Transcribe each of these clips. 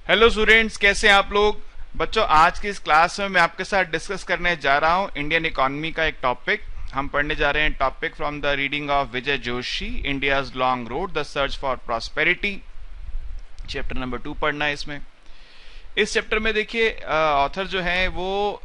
Hello students, कैसे हैं आप लोग। बच्चों, आज की इस क्लास में मैं आपके साथ डिस्कस करने जा रहा हूं इंडियन इकोनॉमी का एक टॉपिक। हम पढ़ने जा रहे हैं topic from the reading of Vijay Joshi, India's long road the search for prosperity. Chapter number 2 पढ़ना है इसमें। इस चैप्टर में देखिए, ऑथर जो है वो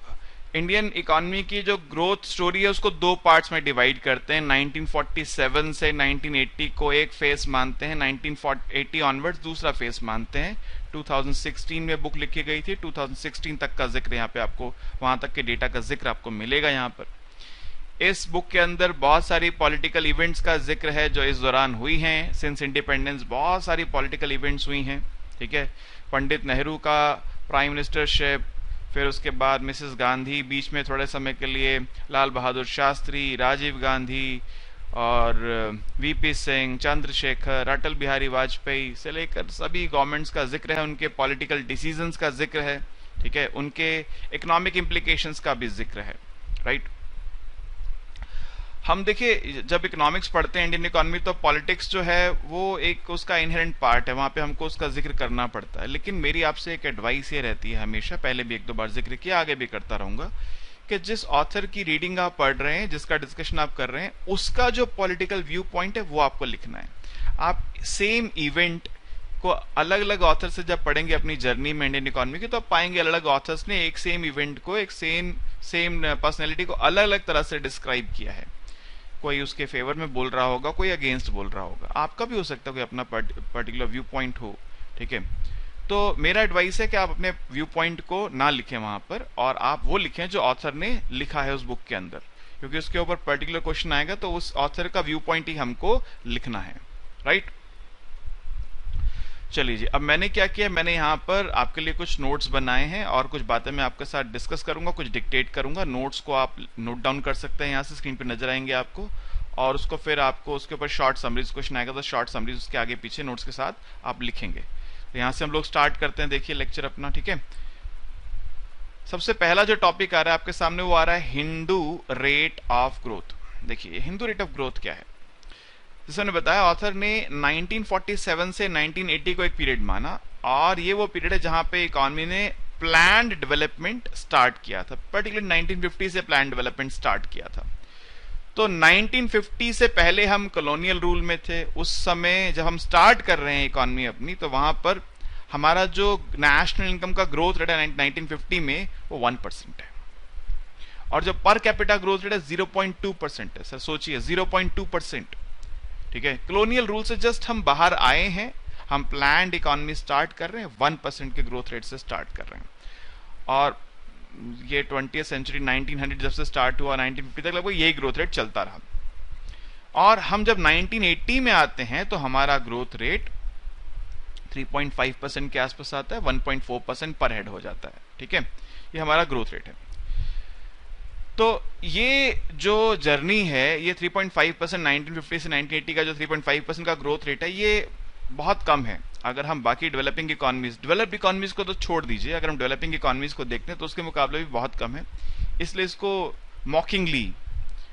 इंडियन इकोनॉमी की जो ग्रोथ स्टोरी है उसको दो पार्ट्स में डिवाइड करते हैं। 1947 से 1980 को एक फेस मानते हैं, 1980 ऑनवर्ड्स दूसरा फेस मानते हैं। 2016 में बुक लिखी गई थी, 2016 तक का जिक्र यहाँ पे आपको, वहां तक के डेटा का जिक्र आपको मिलेगा यहाँ पर। इस बुक के अंदर बहुत सारी पॉलिटिकल इवेंट्स का जिक्र है जो इस दौरान हुई हैं। सिंस इंडिपेंडेंस बहुत सारी पॉलिटिकल इवेंट्स हुई हैं, ठीक है। पंडित नेहरू का प्राइम मिनिस्टरशिप, फिर उसके बाद मिसेस गांधी, बीच में थोड़े समय के लिए लाल बहादुर शास्त्री, राजीव गांधी और वीपी सिंह, चंद्रशेखर, अटल बिहारी वाजपेयी से लेकर सभी गवर्नमेंट्स का जिक्र है, उनके पॉलिटिकल डिसीजंस का जिक्र है, ठीक है। उनके इकोनॉमिक इम्प्लीकेशंस का भी जिक्र है, राइट। हम देखिए, जब इकोनॉमिक्स पढ़ते हैं इंडियन इकोनॉमी, तो पॉलिटिक्स जो है वो एक उसका इनहेरेंट पार्ट है, वहां पे हमको उसका जिक्र करना पड़ता है। लेकिन मेरी आपसे एक एडवाइस ये रहती है हमेशा, पहले भी एक दो बार जिक्र किया, आगे भी करता रहूंगा, कि जिस ऑथर की रीडिंग आप पढ़ रहे हैं, जिसका डिस्कशन आप कर रहे हैं, उसका जो पॉलिटिकल व्यू पॉइंट है वो आपको लिखना है। आप सेम इवेंट को अलग अलग ऑथर से जब पढ़ेंगे अपनी जर्नी में इंडियन इकोनॉमी की, तो आप पाएंगे अलग अलग ऑथर्स ने एक सेम इवेंट को, एक सेम पर्सनैलिटी को अलग अलग तरह से डिस्क्राइब किया है। कोई उसके फेवर में बोल रहा होगा, कोई अगेंस्ट बोल रहा होगा, आपका भी हो सकता है कोई अपना पर्टिकुलर व्यू पॉइंट हो, ठीक है। तो मेरा एडवाइस है कि आप अपने व्यू पॉइंट को ना लिखें वहां पर, और आप वो लिखें जो ऑथर ने लिखा है उस बुक के अंदर, क्योंकि उसके ऊपर पर्टिकुलर क्वेश्चन आएगा तो उस ऑथर का व्यू पॉइंट ही हमको लिखना है, राइट। चलिए जी, अब मैंने क्या किया, मैंने यहाँ पर आपके लिए कुछ नोट्स बनाए हैं और कुछ बातें मैं आपके साथ डिस्कस करूंगा, कुछ डिक्टेट करूंगा। नोट्स को आप नोट डाउन कर सकते हैं, यहाँ से स्क्रीन पे नजर आएंगे आपको, और उसको फिर आपको उसके ऊपर शॉर्ट समरीज क्वेश्चन आएगा तो शॉर्ट समरीज उसके आगे पीछे नोट्स के साथ आप लिखेंगे। तो यहाँ से हम लोग स्टार्ट करते हैं, देखिए लेक्चर अपना, ठीक है। सबसे पहला जो टॉपिक आ रहा है आपके सामने वो आ रहा है हिंदू रेट ऑफ ग्रोथ। देखिए हिंदू रेट ऑफ ग्रोथ क्या है। जैसे मैंने बताया, ऑथर ने 1947 से 1980 को एक पीरियड माना, और ये वो पीरियड है जहां पे इकोनॉमी ने प्लान्ड डेवलपमेंट स्टार्ट किया था। पर्टिकुलरली 1950 से प्लान डेवलपमेंट स्टार्ट किया था। तो 1950 से पहले हम कॉलोनियल रूल में थे। उस समय जब हम स्टार्ट कर रहे हैं इकोनॉमी अपनी, तो वहां पर हमारा जो नेशनल इनकम का ग्रोथ रेट है 1950 में वो 1% है, और जो पर कैपिटा ग्रोथ रेट है 0.2% है। सर सोचिए, 0.2%, ठीक है। कॉलोनियल रूल से जस्ट हम बाहर आए हैं, हम प्लान्ड इकोनॉमी स्टार्ट कर रहे हैं, 1% के ग्रोथ रेट से स्टार्ट कर रहे हैं। और ये 20th सेंचुरी 1900 जब से स्टार्ट हुआ 1950 तक लगभग यही ग्रोथ रेट चलता रहा। और हम जब 1980 में आते हैं तो हमारा ग्रोथ रेट 3.5% के आसपास आता है, 1.4% पर हेड हो जाता है, ठीक है। ये हमारा ग्रोथ रेट है। तो ये जो जर्नी है, ये 3.5%, 1950 से 1980 का जो 3.5% का ग्रोथ रेट है, ये बहुत कम है। अगर हम बाकी डेवलपिंग इकोनॉमीज, डेवलप्ड इकोनॉमीज को तो छोड़ दीजिए, अगर हम डेवलपिंग इकोनॉमीज को देखते हैं तो उसके मुकाबले भी बहुत कम है। इसलिए इसको मॉकिंगली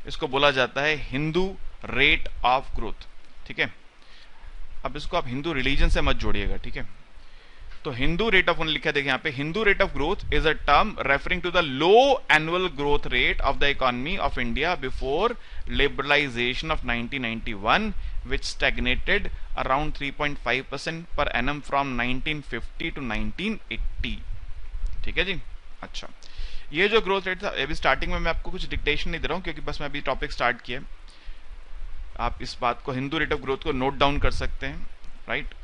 इसको बोला जाता है हिंदू रेट ऑफ ग्रोथ, ठीक है। अब इसको आप हिंदू रिलीजन से मत जोड़िएगा, ठीक है। तो हिंदू रेट ऑफ, लिखा है देखिए यहाँ पे, Hindu rate of growth is a term referring to the low annual growth rate of the economy of India before liberalization of 1991, which stagnated around 3.5% per annum from 1950 to 1980, ठीक है जी। अच्छा, ये जो ग्रोथ रेट था, अभी स्टार्टिंग में मैं आपको कुछ डिक्टेशन नहीं दे रहा हूं, क्योंकि बस मैं अभी टॉपिक स्टार्ट किया। आप इस बात को, हिंदू रेट ऑफ ग्रोथ को नोट डाउन कर सकते हैं, राइट।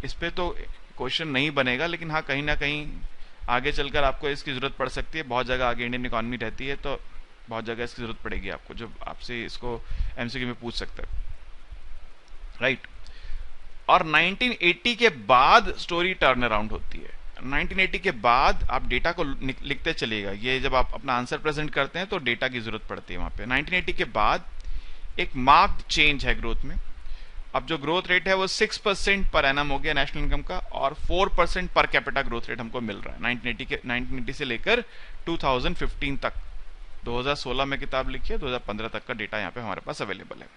इस पे तो क्वेश्चन नहीं बनेगा, लेकिन हाँ कहीं ना कहीं आगे चलकर आपको इसकी जरूरत पड़ सकती है। बहुत जगह आगे इंडियन इकोनॉमी रहती है, तो बहुत जगह इसकी जरूरत पड़ेगी आपको, जो आपसे इसको एमसीक्यू में पूछ सकता है, राइट। और 1980 के बाद स्टोरी टर्न अराउंड होती है। 1980 के बाद आप डेटा को लिखते चलिएगा। ये जब आप अपना आंसर प्रेजेंट करते हैं तो डेटा की जरूरत पड़ती है वहां पे। 1980 के बाद एक मार्क्ड चेंज है ग्रोथ में। अब जो ग्रोथ रेट है वो 6% पर एनम हो गया नेशनल इनकम का, और 4% पर कैपिटा ग्रोथ रेट हमको मिल रहा है 1980 से लेकर 2015 तक। 2016 में किताब लिखी है, 2015 तक का डेटा यहाँ पे हमारे पास अवेलेबल है।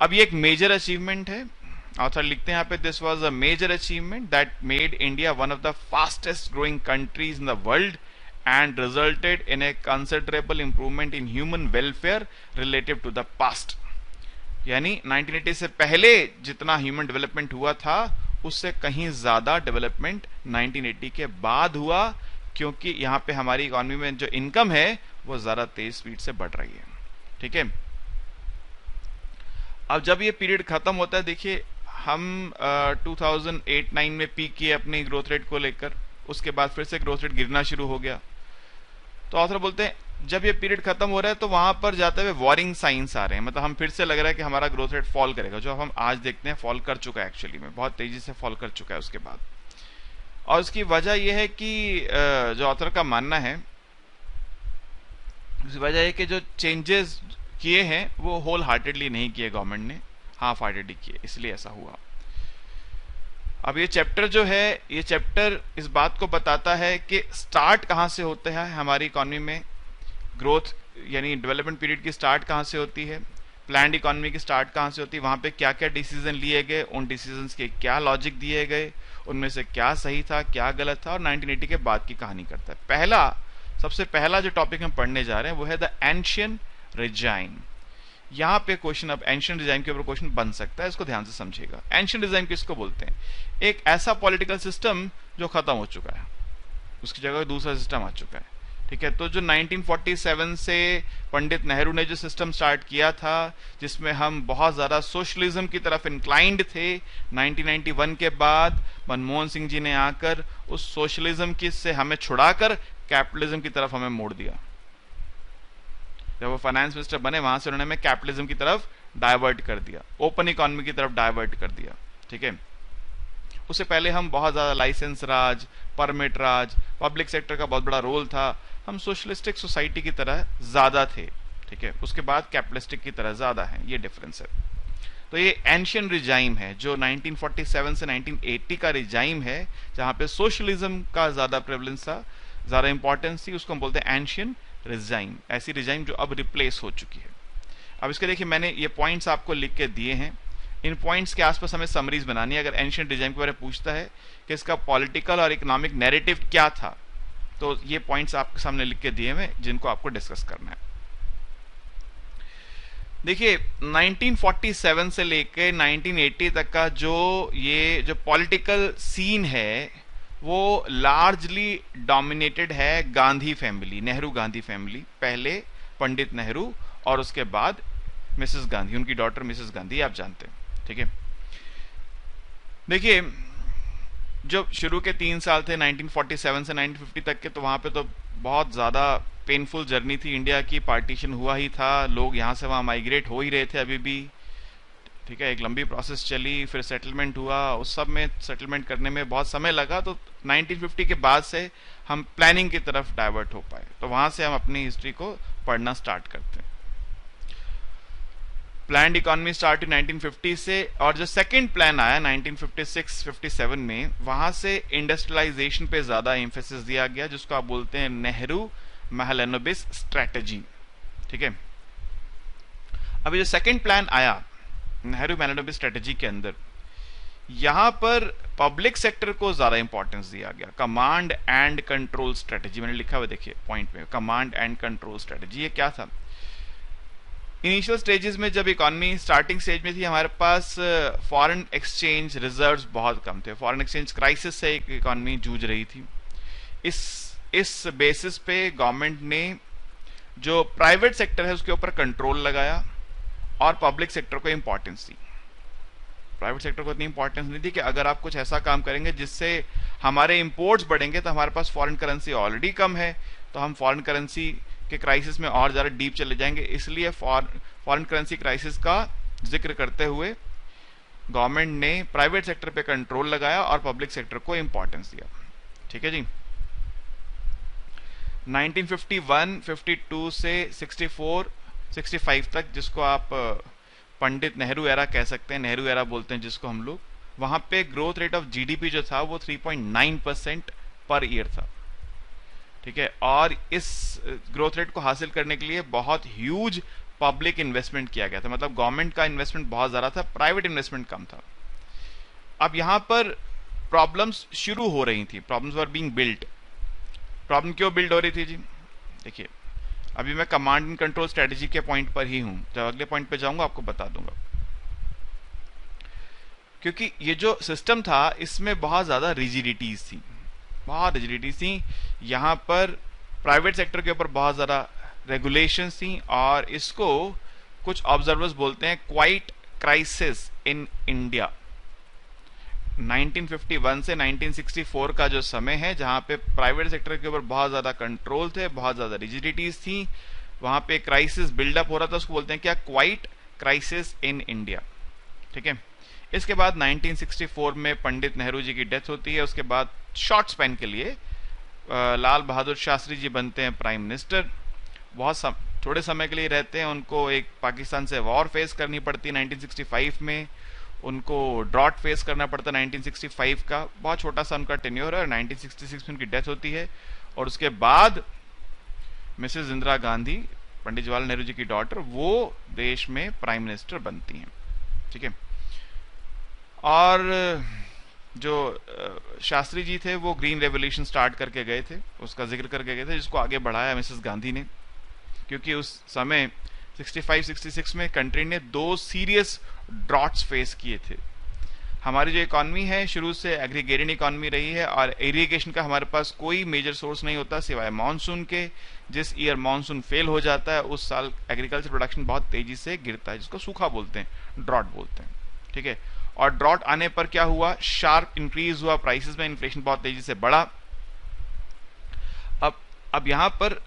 अब ये एक मेजर अचीवमेंट है, ऑथर लिखते हैं यहाँ पे, this was a major achievement that made India one of the fastest growing countries in the world and resulted in a considerable improvement in human welfare relative to the past. यानी 1980 से पहले जितना human development हुआ था उससे कहीं ज्यादा development 1980 के बाद हुआ, क्योंकि यहाँ पे हमारी इकोनॉमी में जो इनकम है वो ज्यादा तेज स्पीड से बढ़ रही है। ठीक है, अब जब ये पीरियड खत्म होता है, देखिए हम 2008-9 में पीक किए अपनी ग्रोथ रेट को लेकर, उसके बाद फिर से ग्रोथ रेट गिरना शुरू हो गया। तो ऑथर बोलते हैं जब ये पीरियड खत्म हो रहा है तो वहां पर जाते हुए वॉरिंग साइंस आ रहे हैं, मतलब हम फिर से लग रहा है कि हमारा ग्रोथ रेट फॉल करेगा, जो हम आज देखते हैं फॉल कर चुका है, एक्चुअली में बहुत तेजी से फॉल कर चुका है उसके बाद। और उसकी वजह यह है कि जो ऑथर का मानना है, उसकी वजह है कि जो चेंजेस किए हैं वो होल हार्टेडली नहीं किए गवर्नमेंट ने, हाफ हार्टेडली किए, इसलिए ऐसा हुआ। अब ये चैप्टर जो है, ये चैप्टर इस बात को बताता है कि स्टार्ट कहां से होता है हमारी इकोनॉमी में, ग्रोथ यानी डेवलपमेंट पीरियड की स्टार्ट कहां से होती है, प्लान्ड इकोनॉमी की स्टार्ट कहां से होती है, वहां पे क्या क्या डिसीजन लिए गए, उन डिसीजंस के क्या लॉजिक दिए गए, उनमें से क्या सही था क्या गलत था, और 1980 के बाद की कहानी करता है। सबसे पहला जो टॉपिक हम पढ़ने जा रहे हैं वो है द एंशियंट रिजाइम। यहां पे क्वेश्चन, अब एंशियंट रिजाइम के ऊपर क्वेश्चन बन सकता है, इसको ध्यान से समझिएगा। एंशियंट रिजाइम किसको बोलते हैं? एक ऐसा पॉलिटिकल सिस्टम जो खत्म हो चुका है, उसकी जगह दूसरा सिस्टम आ चुका है। ठीक है, तो जो 1947 से पंडित नेहरू ने जो सिस्टम स्टार्ट किया था, जिसमें हम बहुत ज्यादा सोशलिज्म की तरफ इंक्लाइंड थे, 1991 के बाद मनमोहन सिंह जी ने आकर उस सोशलिज्म की से हमें छुड़ाकर कैपिटलिज्म की तरफ हमें मोड़ दिया। जब वो फाइनेंस मिनिस्टर बने, वहां से उन्होंने हमें कैपिटलिज्म की तरफ डाइवर्ट कर दिया, ओपन इकोनॉमी की तरफ डाइवर्ट कर दिया। ठीक है, उससे पहले हम बहुत ज्यादा लाइसेंस राज, परमिट राज, पब्लिक सेक्टर का बहुत बड़ा रोल था, हम सोशलिस्टिक सोसाइटी की तरह ज्यादा थे। ठीक है, उसके बाद कैपिटलिस्टिक की तरह ज्यादा है, ये डिफरेंस है। तो ये एंशियंट रिजाइम है जो 1947 से 1980 का रिजाइम है, जहां पे सोशलिज्म का ज्यादा प्रेवलेंस था, ज्यादा इंपॉर्टेंस थी, उसको हम बोलते हैं एंशियंट रिजाइम। ऐसी रिजाइम जो अब रिप्लेस हो चुकी है। अब इसके देखिए, मैंने ये पॉइंट्स आपको लिख के दिए हैं, इन पॉइंट्स के आसपास हमें समरीज बनानी है। अगर एंशियंट रिजाइम के बारे में पूछता है कि इसका पॉलिटिकल और इकोनॉमिक नैरेटिव क्या था, तो ये पॉइंट्स आपके सामने लिख के दिए हैं जिनको आपको डिस्कस करना है। देखिए 1947 से लेके 1980 तक का जो पॉलिटिकल सीन है वो लार्जली डोमिनेटेड है गांधी फैमिली, नेहरू गांधी फैमिली, पहले पंडित नेहरू और उसके बाद मिसेस गांधी, उनकी डॉटर मिसेस गांधी, आप जानते हैं। ठीक है, देखिए जो शुरू के 3 साल थे 1947 से 1950 तक के, तो वहां पे तो बहुत ज्यादा पेनफुल जर्नी थी इंडिया की। पार्टीशन हुआ ही था, लोग यहां से वहां माइग्रेट हो ही रहे थे अभी भी। ठीक है, एक लंबी प्रोसेस चली, फिर सेटलमेंट हुआ, उस सब में सेटलमेंट करने में बहुत समय लगा। तो 1950 के बाद से हम प्लानिंग की तरफ डाइवर्ट हो पाए, तो वहां से हम अपनी हिस्ट्री को पढ़ना स्टार्ट करते हैं। प्लान्ड इकोनॉमी स्टार्ट हुई 1950 से, और जो सेकंड प्लान आया 1956-57 में, वहां से इंडस्ट्रियलाइजेशन पे ज्यादा एम्फेसिस दिया गया, जिसको आप बोलते हैं नेहरू महलनोबिस स्ट्रेटेजी। ठीक है, अभी जो सेकंड प्लान आया नेहरू महलनोबिस स्ट्रेटेजी के अंदर, यहां पर पब्लिक सेक्टर को ज्यादा इंपॉर्टेंस दिया गया। कमांड एंड कंट्रोल स्ट्रेटेजी मैंने लिखा हुआ, देखिए पॉइंट में, कमांड एंड कंट्रोल स्ट्रेटेजी। ये क्या था? इनिशियल स्टेजेस में जब इकोनॉमी स्टार्टिंग स्टेज में थी, हमारे पास फॉरेन एक्सचेंज रिजर्व्स बहुत कम थे, फॉरेन एक्सचेंज क्राइसिस से एक इकोनॉमी जूझ रही थी। इस बेसिस पे गवर्नमेंट ने जो प्राइवेट सेक्टर है उसके ऊपर कंट्रोल लगाया और पब्लिक सेक्टर को इंपॉर्टेंस दी। प्राइवेट सेक्टर को इतनी इंपॉर्टेंस नहीं दी कि अगर आप कुछ ऐसा काम करेंगे जिससे हमारे इंपोर्ट्स बढ़ेंगे, तो हमारे पास फॉरेन करेंसी ऑलरेडी कम है, तो हम फॉरेन करेंसी के क्राइसिस में और ज्यादा डीप चले जाएंगे। इसलिए फॉरेन करेंसी क्राइसिस का जिक्र करते हुए गवर्नमेंट ने प्राइवेट सेक्टर पे कंट्रोल लगाया और पब्लिक सेक्टर को इंपॉर्टेंस दिया। ठीक है जी, 1951, 52 से 64, 65 तक, जिसको आप पंडित नेहरू एरा कह सकते हैं, नेहरू एरा बोलते हैं जिसको हम लोग, वहां पे ग्रोथ रेट ऑफ जीडीपी जो था वो 3.9% पर ईयर था। ठीक है, और इस ग्रोथ रेट को हासिल करने के लिए बहुत ह्यूज पब्लिक इन्वेस्टमेंट किया गया था, मतलब गवर्नमेंट का इन्वेस्टमेंट बहुत ज्यादा था, प्राइवेट इन्वेस्टमेंट कम था। अब यहां पर प्रॉब्लम्स शुरू हो रही थी, problems were being built. Problem क्यों बिल्ड हो रही थी जी? देखिए, अभी मैं कमांड एंड कंट्रोल स्ट्रेटेजी के पॉइंट पर ही हूं, जब अगले पॉइंट पे जाऊंगा आपको बता दूंगा। क्योंकि ये जो सिस्टम था इसमें बहुत ज्यादा रिजिडिटीज थी, बहुत रिजिडिटीज थी। यहां पर प्राइवेट सेक्टर के ऊपर बहुत ज्यादा रेगुलेशंस थी, और इसको कुछ ऑब्जर्वर्स बोलते हैं क्वाइट क्राइसिस इन इंडिया। 1951 से 1964 का जो समय है, जहां पे प्राइवेट सेक्टर के ऊपर बहुत ज्यादा कंट्रोल थे, बहुत ज्यादा रिजिडिटीज थी, वहां पे क्राइसिस बिल्डअप हो रहा था, उसको बोलते हैं क्या? Quite crisis in India. ठीक है। इसके बाद 1964 में पंडित नेहरू जी की डेथ होती है। उसके बाद शॉर्ट स्पैन के लिए लाल बहादुर शास्त्री जी बनते हैं प्राइम मिनिस्टर। थोड़े समय के लिए रहते हैं, उनको एक पाकिस्तान से वॉर फेस करनी पड़ती है 1965 में, उनको ड्रॉट फेस करना पड़ता है 1965 का, बहुत छोटा सा उनका टेन्योर है, और 1966 में उनकी डेथ होती है। और उसके बाद मिसेस इंदिरा गांधी, पंडित जवाहरलाल नेहरू जी की डॉटर, वो देश में प्राइम मिनिस्टर बनती हैं। ठीक है। और जो शास्त्री जी थे वो ग्रीन रेवोल्यूशन स्टार्ट करके गए थे, उसका जिक्र करके गए थे, जिसको आगे बढ़ाया मिसेस गांधी ने। क्योंकि उस समय 65-66 में कंट्री ने 2 सीरियस ड्रॉट्स फेस किए थे। हमारी जो इकोनॉमी है शुरू से एग्रीगेरियन इकोनॉमी रही है, और इरिगेशन का हमारे पास कोई मेजर सोर्स नहीं होता सिवाय मानसून के। जिस ईयर मानसून फेल हो जाता है उस साल एग्रीकल्चर प्रोडक्शन बहुत तेजी से गिरता है, जिसको सूखा बोलते हैं, ड्रॉट बोलते हैं। ठीक है। और ड्रॉट आने पर क्या हुआ? शार्प इंक्रीज हुआ प्राइसेस में, इन्फ्लेशन बहुत तेजी से बढ़ा। अब यहां पर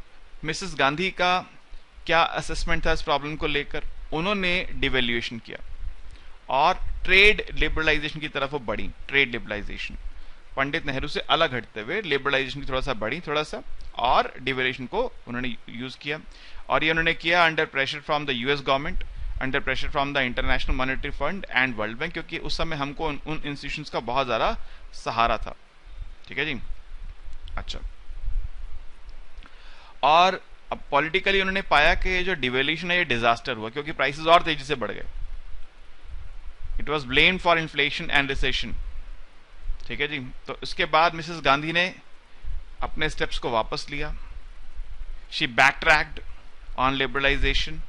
मिसेस गांधी का क्या असेसमेंट था इस प्रॉब्लम को लेकर? उन्होंने डिवेल्यूएशन किया और ट्रेड लिबरलाइजेशन की तरफ वो बढ़ी। ट्रेड लिबरलाइजेशन पंडित नेहरू से अलग हटते हुए लिबरलाइजेशन की थोड़ा सा बढ़ी, थोड़ा सा, और डिवेल्यूएशन को उन्होंने यूज किया। और ये उन्होंने किया under pressure from the US government, under pressure from the international monetary fund and world bank, क्योंकि उस समय हमको उन इंस्टीट्यूशंस का बहुत ज्यादा सहारा था। ठीक है जी। अच्छा, और अब पॉलिटिकली उन्होंने पाया कि ये जो डिवेल्यूशन है ये डिजास्टर हुआ, क्योंकि प्राइसेस और तेजी से बढ़ गए। It was blamed for inflation and recession. ठीक है जी। तो इसके बाद मिसेस गांधी ने अपने स्टेप्स को वापस लिया। शी बैकट्रैक्ड ऑन लिबरलाइजेशन,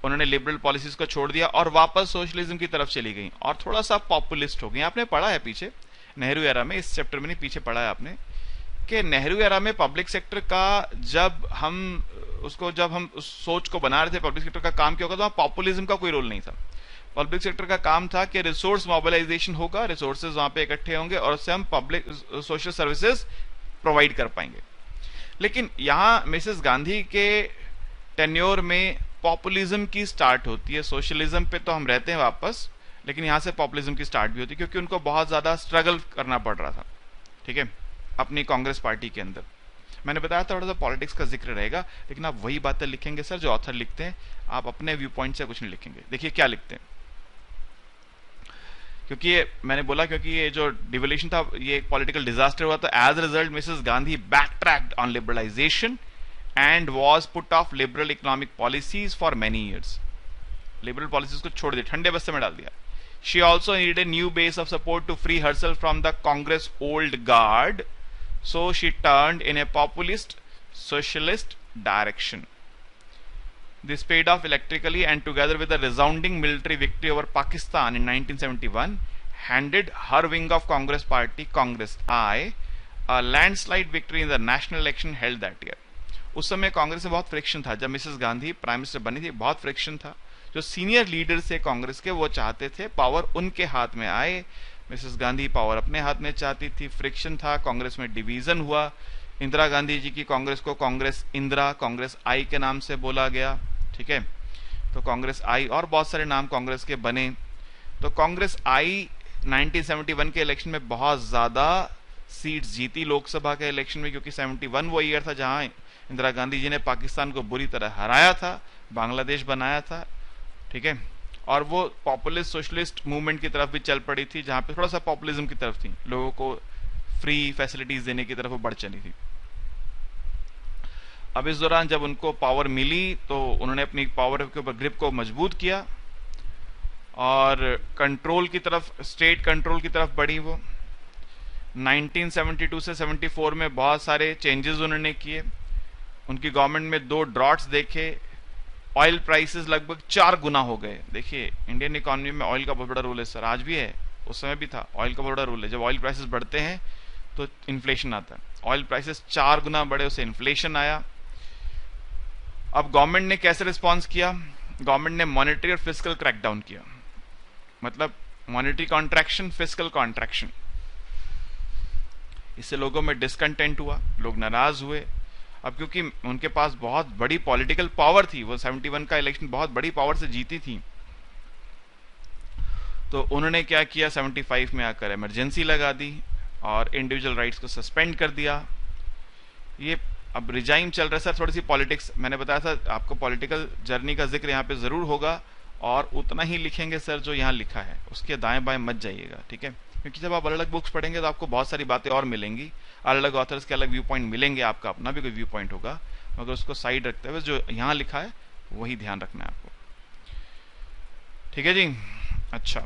उन्होंने लिबरल पॉलिसीज को छोड़ दिया और वापस सोशलिज्म की तरफ चली गई, और थोड़ा सा पॉपुलिस्ट हो गई। आपने पढ़ा है पीछे नेहरू एरा में, इस चैप्टर में नहीं, पीछे पढ़ा है आपने कि नेहरू एरा में पब्लिक सेक्टर का जब हम उस सोच को बना रहे थे, पब्लिक सेक्टर का काम क्या होगा, तो वहां पॉपुलिज्म का कोई रोल नहीं था। पब्लिक सेक्टर का काम था कि रिसोर्स मोबिलाइजेशन होगा, रिसोर्सेज वहां पे इकट्ठे होंगे और उससे हम पब्लिक सोशल सर्विसेज प्रोवाइड कर पाएंगे। लेकिन यहां मिसेस गांधी के टेन्योर में पॉपुलिज्म की स्टार्ट होती है। सोशलिज्म पे तो हम रहते हैं वापस, लेकिन यहां से पॉपुलिज्म की स्टार्ट भी होती है, क्योंकि उनको बहुत ज्यादा स्ट्रगल करना पड़ रहा था। ठीक है। अपनी कांग्रेस पार्टी के अंदर मैंने बताया था थोड़ा सा पॉलिटिक्स का जिक्र रहेगा, लेकिन आप वही बातें लिखेंगे सर जो ऑथर लिखते हैं, आप अपने व्यू पॉइंट से कुछ नहीं लिखेंगे। देखिए क्या लिखते हैं, क्योंकि ये मैंने बोला, क्योंकि ये जो डिवोल्यूशन था ये एक पॉलिटिकल डिजास्टर हुआ, तो as result Mrs Gandhi backtracked on liberalisation and was put off liberal economic policies for many years. Liberal policies को छोड़ दिया, ठंडे बस्ते में डाल दिया। She also needed a new base of support to free herself from the Congress old guard, so she turned in a populist socialist direction. This paid off electrically, and together with a resounding military victory over Pakistan in 1971, handed her wing of Congress party, Congress I, a landslide victory in the national election held that year. उस समय कांग्रेस में बहुत friction था, जब Mrs Gandhi prime minister बनी थी बहुत friction था। जो सीनियर लीडर्स थे कांग्रेस के वो चाहते थे पावर उनके हाथ में आए, मिसेस गांधी पावर अपने हाथ में चाहती थी। फ्रिक्शन था, कांग्रेस में डिवीजन हुआ। इंदिरा गांधी जी की कांग्रेस को कांग्रेस इंदिरा, कांग्रेस आई के नाम से बोला गया। ठीक है। तो कांग्रेस आई और बहुत सारे नाम कांग्रेस के बने। तो कांग्रेस आई 1971 के इलेक्शन में बहुत ज्यादा सीट्स जीती लोकसभा के इलेक्शन में, क्योंकि 71 वो ईयर था जहां इंदिरा गांधी जी ने पाकिस्तान को बुरी तरह हराया था, बांग्लादेश बनाया था। ठीक है। और वो पॉपुलिस्ट सोशलिस्ट मूवमेंट की तरफ भी चल पड़ी थी, जहां पे थोड़ा सा पॉपुलिज्म की तरफ थी, लोगों को फ्री फैसिलिटीज देने की तरफ वो बढ़ चली थी। अब इस दौरान जब उनको पावर मिली तो उन्होंने अपनी पावर के ऊपर ग्रिप को मजबूत किया और कंट्रोल की तरफ, स्टेट कंट्रोल की तरफ बढ़ी वो। 1972 से 74 में बहुत सारे चेंजेस उन्होंने किए। उनकी गवर्नमेंट में 2 ड्रॉट्स देखे। ऑयल प्राइसेस लगभग 4 गुना हो गए। देखिए इंडियन इकोनॉमी में ऑयल का बहुत बड़ा रोल है सर, आज भी है, उस समय भी था। ऑयल का बहुत बड़ा रोल है। जब ऑयल प्राइसेस बढ़ते हैं तो इन्फ्लेशन आता है। ऑयल प्राइसेस 4 गुना बढ़े, उससे इन्फ्लेशन आया। अब गवर्नमेंट ने कैसे रिस्पॉन्स किया? गवर्नमेंट ने मॉनेटरी और फिस्कल क्रैकडाउन किया, मतलब मॉनेटरी कॉन्ट्रैक्शन, फिस्कल कॉन्ट्रैक्शन। इससे लोगों में डिसकंटेंट हुआ, लोग नाराज हुए। अब क्योंकि उनके पास बहुत बड़ी पॉलिटिकल पावर थी, वो 71 का इलेक्शन बहुत बड़ी पावर से जीती थी, तो उन्होंने क्या किया, 75 में आकर इमरजेंसी लगा दी और इंडिविजुअल राइट्स को सस्पेंड कर दिया। ये अब रिजाइम चल रहा है सर। थोड़ी सी पॉलिटिक्स, मैंने बताया था आपको, पॉलिटिकल जर्नी का जिक्र यहाँ पे जरूर होगा और उतना ही लिखेंगे सर जो यहाँ लिखा है, उसके दाएं बाएं मत जाइएगा, ठीक है? क्योंकि जब आप अलग अलग बुक्स पढ़ेंगे तो आपको बहुत सारी बातें और मिलेंगी, अलग अलग ऑथर्स के अलग व्यू पॉइंट मिलेंगे, आपका अपना भी कोई व्यू पॉइंट होगा, मगर उसको साइड रखते हुए जो यहाँ लिखा है वही ध्यान रखना है आपको, ठीक है जी? अच्छा,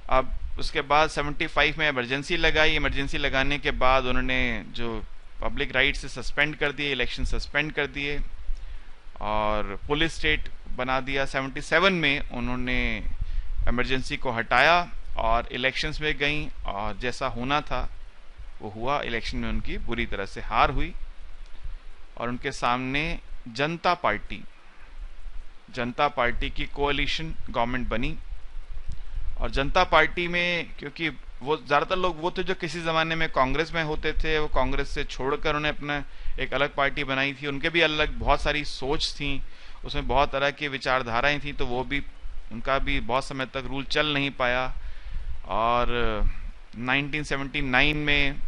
अब उसके बाद 75 में इमरजेंसी लगाई। इमरजेंसी लगाने के बाद उन्होंने जो पब्लिक राइट से सस्पेंड कर दिए, इलेक्शन सस्पेंड कर दिए और पुलिस स्टेट बना दिया। 77 में उन्होंने इमरजेंसी को हटाया और इलेक्शंस में गई और जैसा होना था वो हुआ। इलेक्शन में उनकी बुरी तरह से हार हुई और उनके सामने जनता पार्टी की कोalition गवर्नमेंट बनी। और जनता पार्टी में, क्योंकि वो ज्यादातर लोग वो थे जो किसी जमाने में कांग्रेस में होते थे, वो कांग्रेस से छोड़कर उन्हें अपना एक अलग पार्टी बनाई थी। उनके भी अलग बहुत सारी सोच थी, उसमें बहुत तरह की विचारधाराएं थी, तो वो भी, उनका भी बहुत समय तक रूल चल नहीं पाया। और 1979 में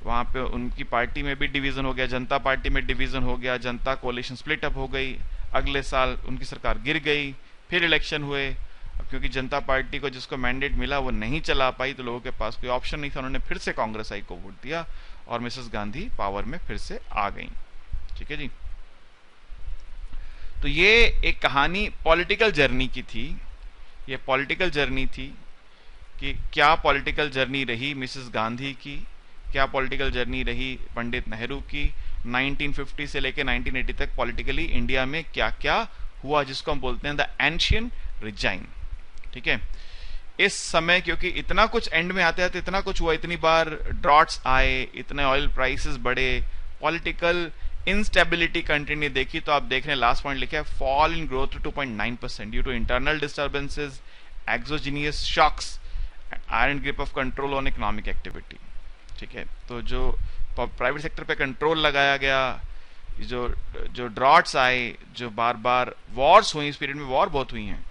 वहाँ पे उनकी पार्टी में भी डिवीजन हो गया, जनता पार्टी में डिवीजन हो गया, जनता कोalition स्प्लिट अप हो गई। अगले साल उनकी सरकार गिर गई, फिर इलेक्शन हुए। अब क्योंकि जनता पार्टी को जिसको मैंडेट मिला वो नहीं चला पाई, तो लोगों के पास कोई ऑप्शन नहीं था, उन्होंने फिर से कांग्रेस आई को वोट दिया और मिसेस गांधी पावर में फिर से आ गई, ठीक है जी? तो ये एक कहानी पॉलिटिकल जर्नी की थी। ये पॉलिटिकल जर्नी थी कि क्या पॉलिटिकल जर्नी रही मिसेस गांधी की, क्या पॉलिटिकल जर्नी रही पंडित नेहरू की। 1950 से लेकर 1980 तक पॉलिटिकली इंडिया में क्या क्या हुआ, जिसको हम बोलते हैं द एंशियंट रिजाइम, ठीक है? इस समय क्योंकि इतना कुछ एंड में आते आते इतना कुछ हुआ, इतनी बार ड्रॉट्स आए, इतने ऑयल प्राइसेस बढ़े, पॉलिटिकल इंस्टेबिलिटी कंटिन्यू देखी, तो आप देख रहे हैं लास्ट पॉइंट लिखा है, fall in growth to 2.9% due to internal disturbances, exogenous shocks, iron grip of control on economic activity, ठीक है? तो जो प्राइवेट सेक्टर पे कंट्रोल लगाया गया, जो ड्रॉट्स आए, जो बार बार वॉर्स हुई, इस पीरियड में वॉर बहुत हुई हैं।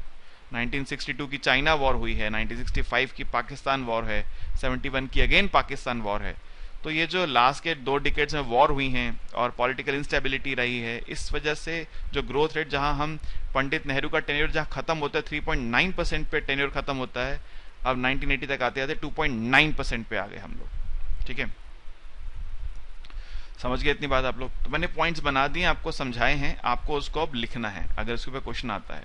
1962 की चाइना वॉर हुई है, 1965 की पाकिस्तान वॉर है, 71 की अगेन पाकिस्तान वॉर है। तो ये जो लास्ट के 2 डिकेड्स में वॉर हुई हैं और पॉलिटिकल इंस्टेबिलिटी रही है, इस वजह से जो ग्रोथ रेट, जहां हम पंडित नेहरू का टेन्योर जहां खत्म होता है 3.9% पे टेन्योर खत्म होता है, अब 1980 तक आते आते 2.9% पे आ गए हम लोग, ठीक है? समझ गए इतनी बात आप लोग? तो मैंने पॉइंट्स बना दिए, आपको समझाए हैं, आपको उसको अब लिखना है। अगर उसके ऊपर क्वेश्चन आता है,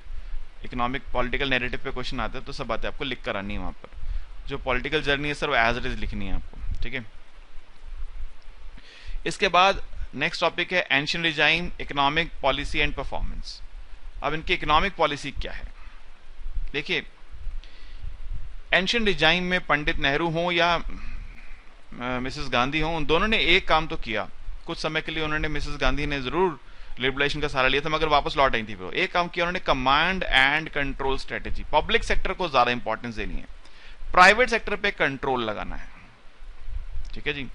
इकोनॉमिक पॉलिटिकल नैरेटिव पे क्वेश्चन आता है, तो सब बातें आपको लिख कर आनी है वहां पर। जो पॉलिटिकल जर्नी है सर वो एज इट इज लिखनी है आपको, ठीक है? इसके बाद नेक्स्ट टॉपिक है ancient regime, economic policy and performance. अब इनकी इकोनॉमिक पॉलिसी क्या है? देखिए, एंशियंट रिजाइम में पंडित नेहरू हो या मिसेस गांधी हो, उन दोनों ने एक काम तो किया। कुछ समय के लिए उन्होंने, मिसेस गांधी ने जरूर लिबरलाइजेशन का सहारा लिया था, मगर वापस लौट आई थी। वो एक काम किया उन्होंने, command and control strategy. Public sector को ज्यादा इंपॉर्टेंस देनी है, प्राइवेट सेक्टर पे कंट्रोल लगाना है, ठीक है जी?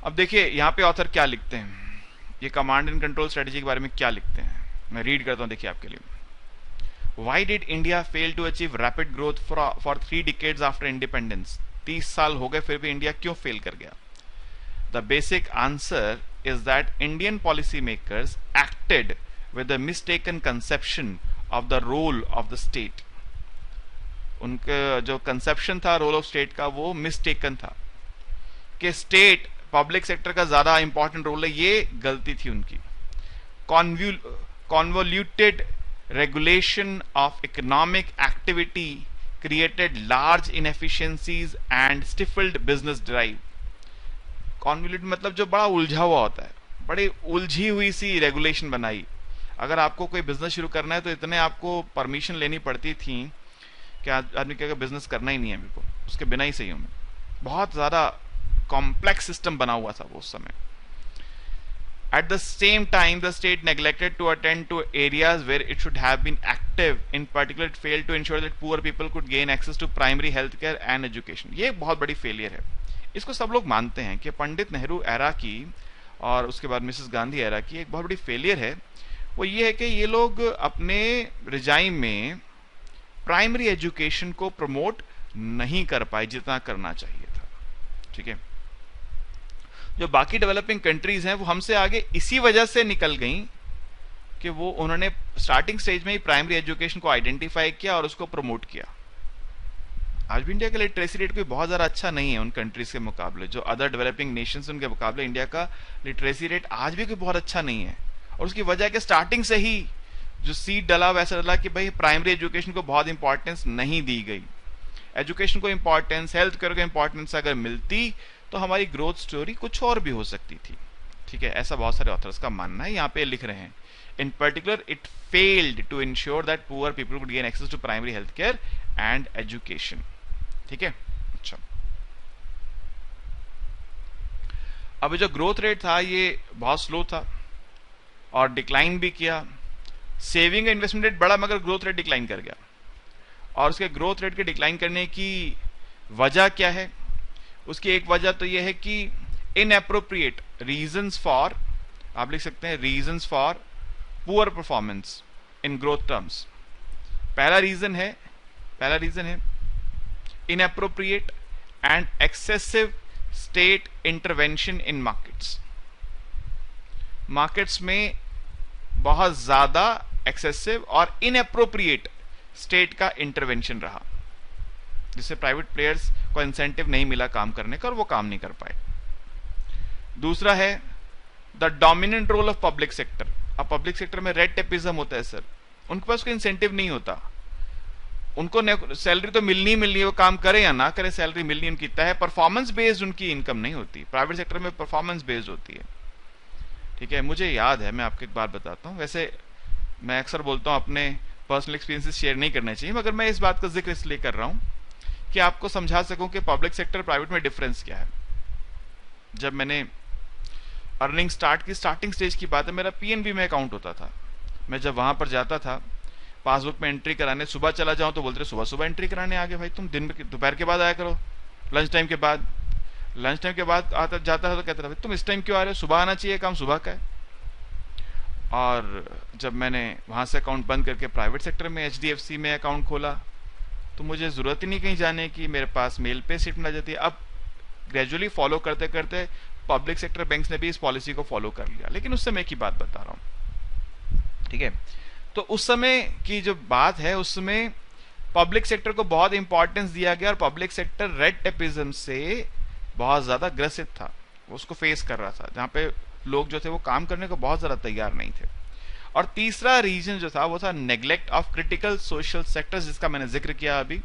अब देखिए यहां पे ऑथर क्या लिखते हैं, ये कमांड एंड कंट्रोल स्ट्रेटेजी के बारे में क्या लिखते हैं, मैं रीड करता हूं, देखिए आपके लिए। Why did India fail to achieve rapid growth for 3 decades after independence? 30 साल हो गए फिर भी इंडिया क्यों फेल कर गया? The basic answer is that Indian policymakers acted with a mistaken conception of the role of the state. उनका जो कंसेप्शन था रोल ऑफ स्टेट का, वो मिस्टेकन था कि स्टेट, पब्लिक सेक्टर का ज्यादा इंपॉर्टेंट रोल है, ये गलती थी उनकी। Convoluted regulation of economic activity created large inefficiencies and stifled business drive. कॉन्वोल्यूट मतलब जो बड़ा उलझा हुआ होता है, बड़ी उलझी हुई सी रेगुलेशन बनाई. अगर आपको कोई बिजनेस शुरू करना है तो इतने आपको परमिशन लेनी पड़ती थी कि आदमी कहेगा बिजनेस करना ही नहीं है मेरे को, उसके बिना ही सही हूं मैं. बहुत ज्यादा कॉम्प्लेक्स सिस्टम बना हुआ था वो उस समय. At the same time, the state neglected to attend to areas where it should have been active. In particular, it failed to ensure that poor people could gain access to primary health care and education. ये एक बहुत बड़ी failure है. इसको सब लोग मानते हैं कि पंडित नेहरू एरा की और उसके बाद मिसेस गांधी एरा की एक बहुत बड़ी फेलियर है. वो ये है कि ये लोग अपने रिजाइम में प्राइमरी एजुकेशन को प्रमोट नहीं कर पाए जितना करना चाहिए था. ठीक है. जो बाकी डेवलपिंग कंट्रीज हैं वो हमसे आगे इसी वजह से निकल गई कि वो उन्होंने स्टार्टिंग स्टेज में ही प्राइमरी एजुकेशन को आइडेंटिफाई किया और उसको प्रमोट किया. आज भी इंडिया का लिटरेसी रेट कोई बहुत ज्यादा अच्छा नहीं है उन कंट्रीज के मुकाबले. जो अदर डेवलपिंग नेशंस उनके मुकाबले इंडिया का लिटरेसी रेट आज भी कोई बहुत अच्छा नहीं है. और उसकी वजह के स्टार्टिंग से ही जो सीड डला वैसा डला कि भाई प्राइमरी एजुकेशन को बहुत इंपॉर्टेंस नहीं दी गई. एजुकेशन को इंपॉर्टेंस, हेल्थ केयर को इंपॉर्टेंस अगर मिलती तो हमारी ग्रोथ स्टोरी कुछ और भी हो सकती थी. ठीक है, ऐसा बहुत सारे ऑथर्स का मानना है. यहाँ पे लिख रहे हैं in particular it failed to ensure that poor people could gain access to primary health care and education. ठीक है. अच्छा, अब जो ग्रोथ रेट था ये बहुत स्लो था और डिक्लाइन भी किया. सेविंग इन्वेस्टमेंट रेट बढ़ा मगर ग्रोथ रेट डिक्लाइन कर गया. और उसके ग्रोथ रेट के डिक्लाइन करने की वजह क्या है? उसकी एक वजह तो यह है कि इनएप्रोप्रिएट रीजंस फॉर, आप लिख सकते हैं reasons for poor performance in growth terms. पहला रीजन है inappropriate and excessive state intervention in markets. Markets में बहुत ज्यादा एक्सेसिव और इनएप्रोप्रिएट स्टेट का इंटरवेंशन रहा जिससे प्राइवेट प्लेयर्स को इंसेंटिव नहीं मिला काम करने का और वो काम नहीं कर पाए. दूसरा है the dominant role of public sector. अब पब्लिक सेक्टर में रेड टेपिज्म होता है सर. उनके पास कोई इंसेंटिव नहीं होता. उनको सैलरी तो मिलनी ही मिलनी है, वो काम करे या ना करे सैलरी मिलनी उनकी तय है. परफॉर्मेंस बेस्ड उनकी इनकम नहीं होती. प्राइवेट सेक्टर में परफॉर्मेंस बेस्ड होती है. ठीक है, मुझे याद है, मैं आपको एक बात बताता हूँ. वैसे मैं अक्सर बोलता हूँ अपने पर्सनल एक्सपीरियंसेस शेयर नहीं करने चाहिए, मगर मैं इस बात का जिक्र इसलिए कर रहा हूँ कि आपको समझा सकूं कि पब्लिक सेक्टर प्राइवेट में डिफरेंस क्या है. जब मैंने अर्निंग स्टार्ट की, स्टार्टिंग स्टेज की बात है, मेरा पीएनबी में अकाउंट होता था. मैं जब वहां पर जाता था पासबुक में एंट्री कराने, सुबह चला जाऊं तो बोलते सुबह सुबह एंट्री कराने आ गए भाई, तुम दिन में दोपहर के बाद आया करो, लंच टाइम के बाद. लंच टाइम के बाद आता जाता है तो कहता था तुम इस टाइम क्यों आ रहे हो, सुबह आना चाहिए, काम सुबह का है. और जब मैंने वहां से अकाउंट बंद करके प्राइवेट सेक्टर में एचडीएफसी में अकाउंट खोला तो मुझे जरूरत ही नहीं कहीं जाने की, मेरे पास मेल पे स्टेटमेंट आ जाती है. अब ग्रेजुअली फॉलो करते करते पब्लिक सेक्टर बैंक्स ने भी इस पॉलिसी को फॉलो कर लिया. लेकिन उस समय की बात बता रहा हूं. ठीक है, तो उस समय की जो बात है उसमें पब्लिक सेक्टर को बहुत इंपॉर्टेंस दिया गया और पब्लिक सेक्टर रेड टेपिज्म से बहुत ज्यादा ग्रसित था. वो उसको फेस कर रहा था, जहां पे लोग जो थे वो काम करने को बहुत ज्यादा तैयार नहीं थे. और तीसरा रीजन जो था वो था neglect of critical social sectors, जिसका मैंने जिक्र किया अभी,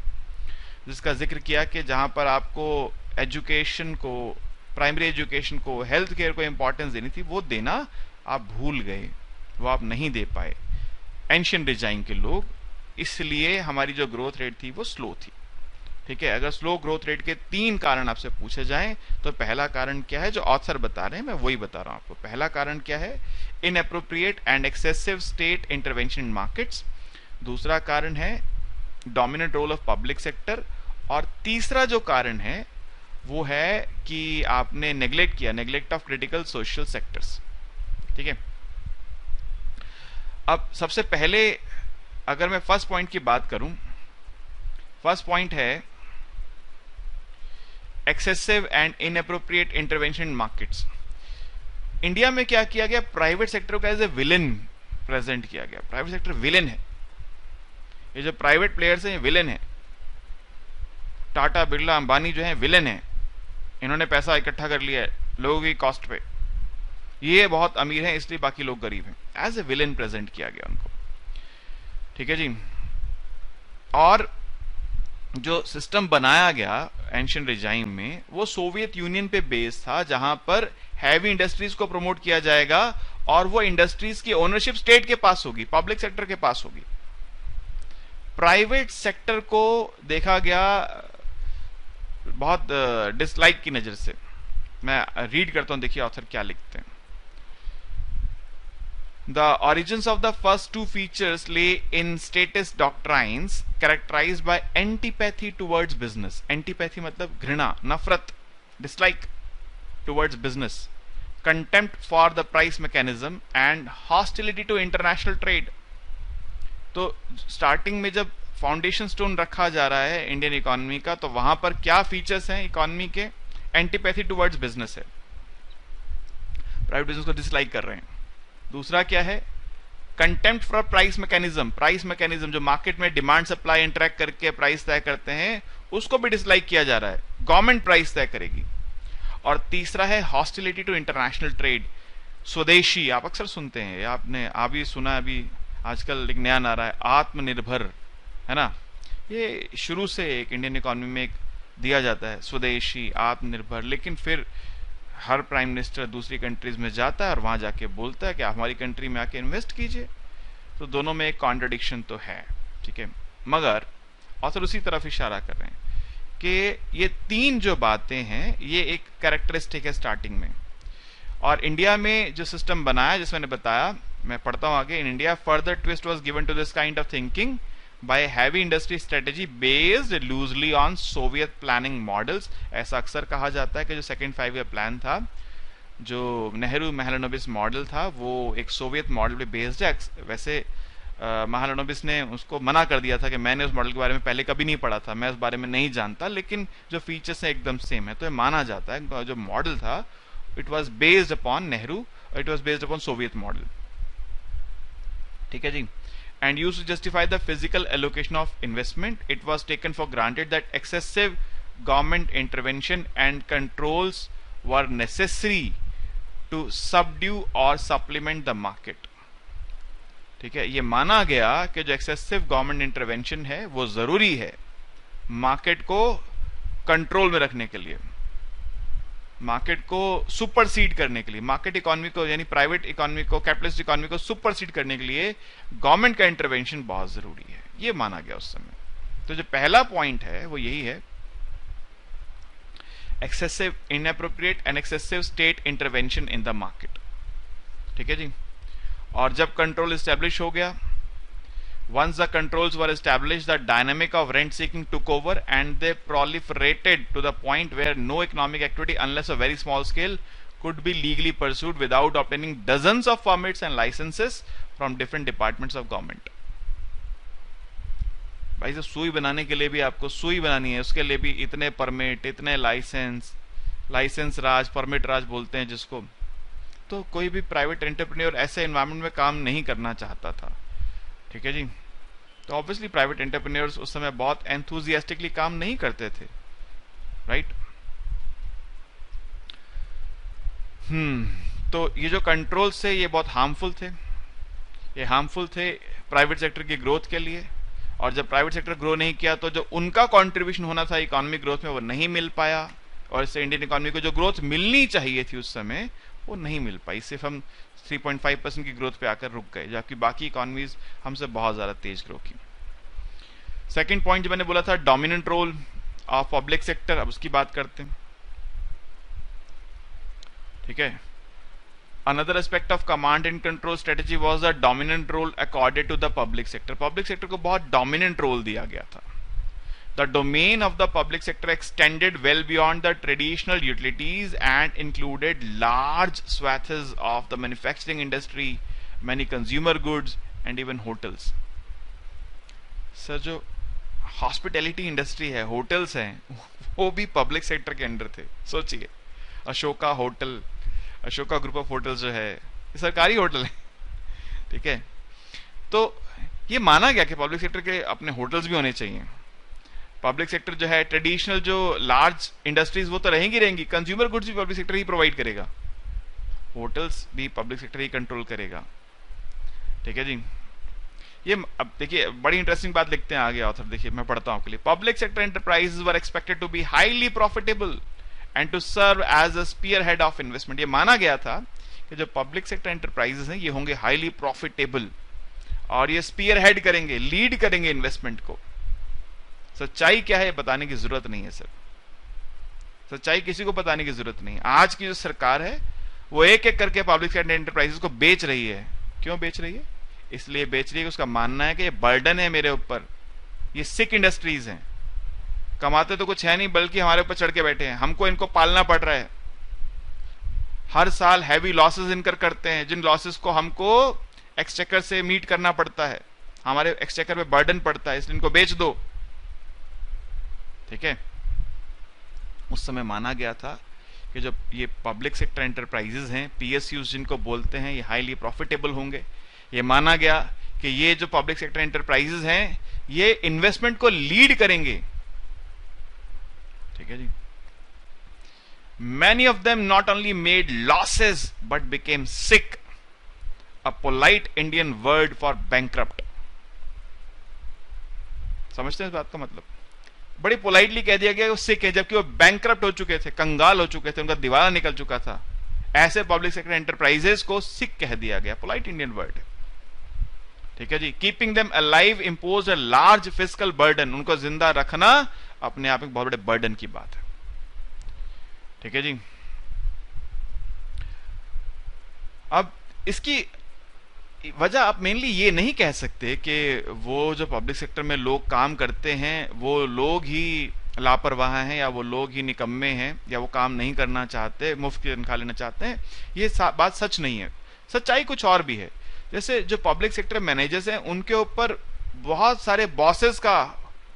जिसका जिक्र किया कि जहां पर आपको एजुकेशन को, प्राइमरी एजुकेशन को, हेल्थ केयर को इंपॉर्टेंस देनी थी, वो देना आप भूल गए, वो आप नहीं दे पाए एंशियंट डिजाइन के लोग. इसलिए हमारी जो ग्रोथ रेट थी वो स्लो थी. ठीक है, अगर स्लो ग्रोथ रेट के 3 कारण आपसे पूछे जाएं तो पहला कारण क्या है, जो ऑथर बता रहे हैं मैं वही बता रहा हूं आपको. पहला कारण क्या है, inappropriate and excessive state intervention in markets. दूसरा कारण है dominant role of public sector. और तीसरा जो कारण है वो है कि आपने नेग्लेक्ट किया, neglect of critical social sectors. ठीक है, अब सबसे पहले अगर मैं फर्स्ट पॉइंट की बात करूं, फर्स्ट पॉइंट है excessive and inappropriate intervention in markets. India में क्या किया गया, प्राइवेट सेक्टर को एज ए विलेन प्रेजेंट किया गया. प्राइवेट सेक्टर विलेन है, ये जो प्राइवेट प्लेयर्स हैं ये विलेन है. टाटा, बिरला, अंबानी जो है विलेन है. इन्होंने पैसा इकट्ठा कर लिया है लोगों की कॉस्ट पे, ये बहुत अमीर हैं इसलिए बाकी लोग गरीब हैं. एज ए विलेन प्रेजेंट किया गया उनको. ठीक है जी। और जो सिस्टम बनाया गया एंशियंट रिजाइम में वो सोवियत यूनियन पे बेस था, जहां पर हैवी इंडस्ट्रीज को प्रमोट किया जाएगा और वो इंडस्ट्रीज की ओनरशिप स्टेट के पास होगी, पब्लिक सेक्टर के पास होगी। प्राइवेट सेक्टर को देखा गया बहुत डिसलाइक की नजर से। मैं रीड करता हूं, देखिए ऑथर क्या लिखते हैं। The origins of the first two features lay in statist doctrines characterized by antipathy towards business. Antipathy मतलब घृणा, नफरत, dislike towards business, contempt for the price mechanism and hostility to international trade. तो starting में जब foundation stone रखा जा रहा है इंडियन इकोनॉमी का, तो वहां पर क्या फीचर्स हैं इकोनॉमी के? एंटीपैथी टुवर्ड्स बिजनेस है, प्राइवेट बिजनेस को डिसलाइक कर रहे हैं। दूसरा क्या है? Contempt for price mechanism, price mechanism जो मार्केट में डिमांड सप्लाई इंटरेक्ट करके प्राइस तय करते हैं, उसको भी डिसलाइक किया जा रहा है, गवर्नमेंट प्राइस तय करेगी। और तीसरा है हॉस्टिलिटी टू इंटरनेशनल ट्रेड, स्वदेशी, आप अक्सर सुनते हैं, आपने अभी सुना, अभी आजकल एक नया नारा है आत्मनिर्भर, है ना, ये शुरू से एक इंडियन इकोनॉमी में एक दिया जाता है, स्वदेशी, आत्मनिर्भर। लेकिन फिर हर प्राइम मिनिस्टर दूसरी कंट्रीज में जाता है और वहां जाके बोलता है कि आप हमारी कंट्री में आके इन्वेस्ट कीजिए। तो दोनों में एक कॉन्ट्रडिक्शन तो है, ठीक है। मगर ऑथर उसी तरफ इशारा कर रहे हैं कि ये तीन जो बातें हैं ये एक कैरेक्टरिस्टिक है स्टार्टिंग में। और इंडिया में जो सिस्टम बनाया, जैसे मैंने बताया, मैं पढ़ता हूं आगे, in India further twist was given to this kind of thinking by heavy industry strategy based loosely on Soviet planning models। ऐसा अक्सर कहा जाता है कि जो सेकेंड 5 ईयर प्लान था, जो नेहरू महालनोबिस मॉडल था, वो एक सोवियत मॉडल पे बेस्ड है। वैसे महालनोबिस ने उसको मना कर दिया था कि मैंने उस मॉडल के बारे में पहले कभी नहीं पढ़ा था, मैं उस बारे में नहीं जानता, लेकिन जो फीचर्स हैं एकदम सेम है। तो ये माना जाता है जो मॉडल था it was based upon Nehru, it was based upon Soviet model, ठीक है जी। And used to justify the physical allocation of investment, it was taken for granted that excessive government intervention and controls were necessary to subdue or supplement the market। ठीक है, ये माना गया कि जो excessive government intervention है वो जरूरी है मार्केट को कंट्रोल में रखने के लिए, मार्केट को सुपरसीड करने के लिए, मार्केट इकोनॉमी को यानी प्राइवेट इकोनॉमी को, कैपिटलिस्ट इकोनॉमी को सुपरसीड करने के लिए गवर्नमेंट का इंटरवेंशन बहुत जरूरी है, ये माना गया उस समय। तो जो पहला पॉइंट है वो यही है, excessive, inappropriate and excessive state intervention in the market, ठीक है जी। और जब कंट्रोल एस्टेब्लिश हो गया, once the controls were established, the dynamic of rent seeking took over and they proliferated to the point where no economic activity unless a very small scale could be legally pursued without obtaining dozens of permits and licenses from different departments of government। भाई साहब, सुई बनाने के लिए भी आपको सुई बनानी है, उसके लिए भी इतने परमिट, इतने लाइसेंस, लाइसेंस राज, परमिट राज बोलते हैं जिसको। तो कोई भी प्राइवेट एंटरप्रेन्योर ऐसे एनवायरमेंट में काम नहीं करना चाहता था, ठीक है जी। तो ऑब्वियसली प्राइवेट एंटरप्रेन्योर्स उस समय बहुत एंथुजियास्टिकली काम नहीं करते थे, राइट। तो ये जो कंट्रोल्स थे ये बहुत हार्मफुल थे, ये हार्मफुल थे प्राइवेट सेक्टर की ग्रोथ के लिए। और जब प्राइवेट सेक्टर ग्रो नहीं किया तो जो उनका कंट्रीब्यूशन होना था इकोनॉमिक ग्रोथ में वो नहीं मिल पाया, और इससे इंडियन इकोनॉमी को जो ग्रोथ मिलनी चाहिए थी उस समय वो नहीं मिल पाई। सिर्फ हम 3.5% की ग्रोथ पे आकर रुक गए, जबकि बाकी इकोनॉमीज हमसे बहुत ज्यादा तेज ग्रो की। सेकंड पॉइंट जो मैंने बोला था, dominant role of public sector, अब उसकी बात करते हैं, ठीक है। Another aspect of command and control strategy was the dominant role accorded to the public sector. Public sector को बहुत डोमिनेंट रोल दिया गया था। The domain of the public sector extended well beyond the traditional utilities and included large swaths of the manufacturing industry, many consumer goods and even hotels। Sir, जो hospitality industry है, hotels हैं, वो भी public sector के under थे। सोचिए, Ashoka hotel, Ashoka group of hotels जो है ये सरकारी होटल है, ठीक है। तो ये माना गया कि पब्लिक सेक्टर के अपने होटल्स भी होने चाहिए। पब्लिक सेक्टर जो है, ट्रेडिशनल जो लार्ज इंडस्ट्रीज वो तो रहेंगी, कंज्यूमर गुड्स भी पब्लिक सेक्टर ही प्रोवाइड करेगा, होटल्स भी पब्लिक सेक्टर ही कंट्रोल करेगा, ठीक है जी। ये अब देखिए बड़ी इंटरेस्टिंग बात लिखते हैं आगे ऑथर, देखिए मैं पढ़ता हूं आपके लिए। Public sector enterprises were expected to be highly profitable and to serve as a spearhead of investment. ये माना गया था कि जो पब्लिक सेक्टर एंटरप्राइजेस हैं ये होंगे हाईली प्रॉफिटेबल और ये स्पीयर हेड करेंगे, लीड करेंगे इन्वेस्टमेंट को। सच्चाई क्या है बताने की जरूरत नहीं है सर, सच्चाई किसी को बताने की जरूरत नहीं है। आज की जो सरकार है वो एक एक करके पब्लिक सेक्टर एंटरप्राइजेस को बेच रही है। क्यों बेच रही है? इसलिए बेच रही है कि उसका मानना है कि ये बर्डन है मेरे ऊपर, ये सिक इंडस्ट्रीज हैं, कमाते तो कुछ है नहीं बल्कि हमारे ऊपर चढ़ के बैठे हैं, हमको इनको पालना पड़ रहा है। हर साल हैवी लॉसेस इनकर करते हैं, जिन लॉसेस को हमको एक्सचेकर से मीट करना पड़ता है, हमारे एक्सचेकर पे बर्डन पड़ता है, इसलिए इनको बेच दो। ठीक है, उस समय माना गया था कि जब ये पब्लिक सेक्टर एंटरप्राइजेस हैं, पीएसयूज जिनको बोलते हैं, ये हाईली प्रॉफिटेबल होंगे। ये माना गया कि ये जो पब्लिक सेक्टर एंटरप्राइजेस हैं ये इन्वेस्टमेंट को लीड करेंगे। ठीक है जी। Many of them not only made losses but became sick, a polite Indian word for bankrupt. समझते हैं इस बात का मतलब? बड़ी पोलाइटली कह दिया गया वो सिक है, जबकि वो बैंकरप्ट हो चुके थे, कंगाल हो चुके थे, उनका दिवाला निकल चुका था। ऐसे पब्लिक सेक्टर एंटरप्राइजेस को सिक कह दिया गया, पोलाइट इंडियन वर्ड। ठीक है जी। Keeping them alive impose a large fiscal burden, उनको जिंदा रखना अपने आप में बहुत बड़े बर्डन की बात है। ठीक है जी। अब इसकी वजह आप मेनली ये नहीं कह सकते कि वो जो पब्लिक सेक्टर में लोग काम करते हैं वो लोग ही लापरवाह हैं या वो लोग ही निकम्मे हैं या वो काम नहीं करना चाहते, मुफ्त की तनख्वाह लेना चाहते हैं। ये बात सच नहीं है। सच्चाई कुछ और भी है। जैसे जो पब्लिक सेक्टर मैनेजर्स हैं उनके ऊपर बहुत सारे बॉसेस का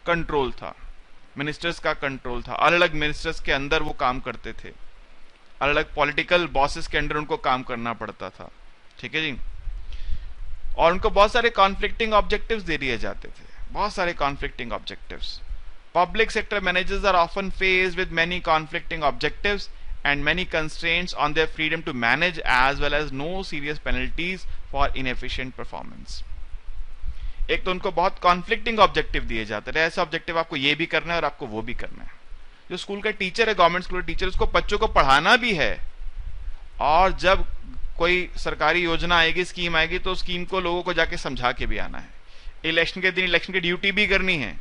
कंट्रोल था, मिनिस्टर्स का कंट्रोल था, अलग अलग मिनिस्टर्स के अंदर वो काम करते थे, अलग अलग पॉलिटिकल बॉसेस के अंदर उनको काम करना पड़ता था। ठीक है जी। और उनको बहुत सारे कॉन्फ्लिक्टिंग ऑब्जेक्टिव्स दे दिए जाते थे, बहुत सारे conflicting objectives. Public sector managers are often faced with many conflicting objectives and many constraints on their freedom to manage, as well as no serious penalties for inefficient performance. एक तो उनको बहुत conflicting objective दिए जाते थे, ऐसे objective आपको ये भी करना है और आपको वो भी करना है। जो स्कूल का टीचर है, गवर्नमेंट स्कूल का टीचर, उसको बच्चों को पढ़ाना भी है, और जब कोई सरकारी योजना आएगी, स्कीम आएगी, तो स्कीम को लोगों को जाके समझा के भी आना है। इलेक्शन के दिन इलेक्शन की ड्यूटी भी करनी है,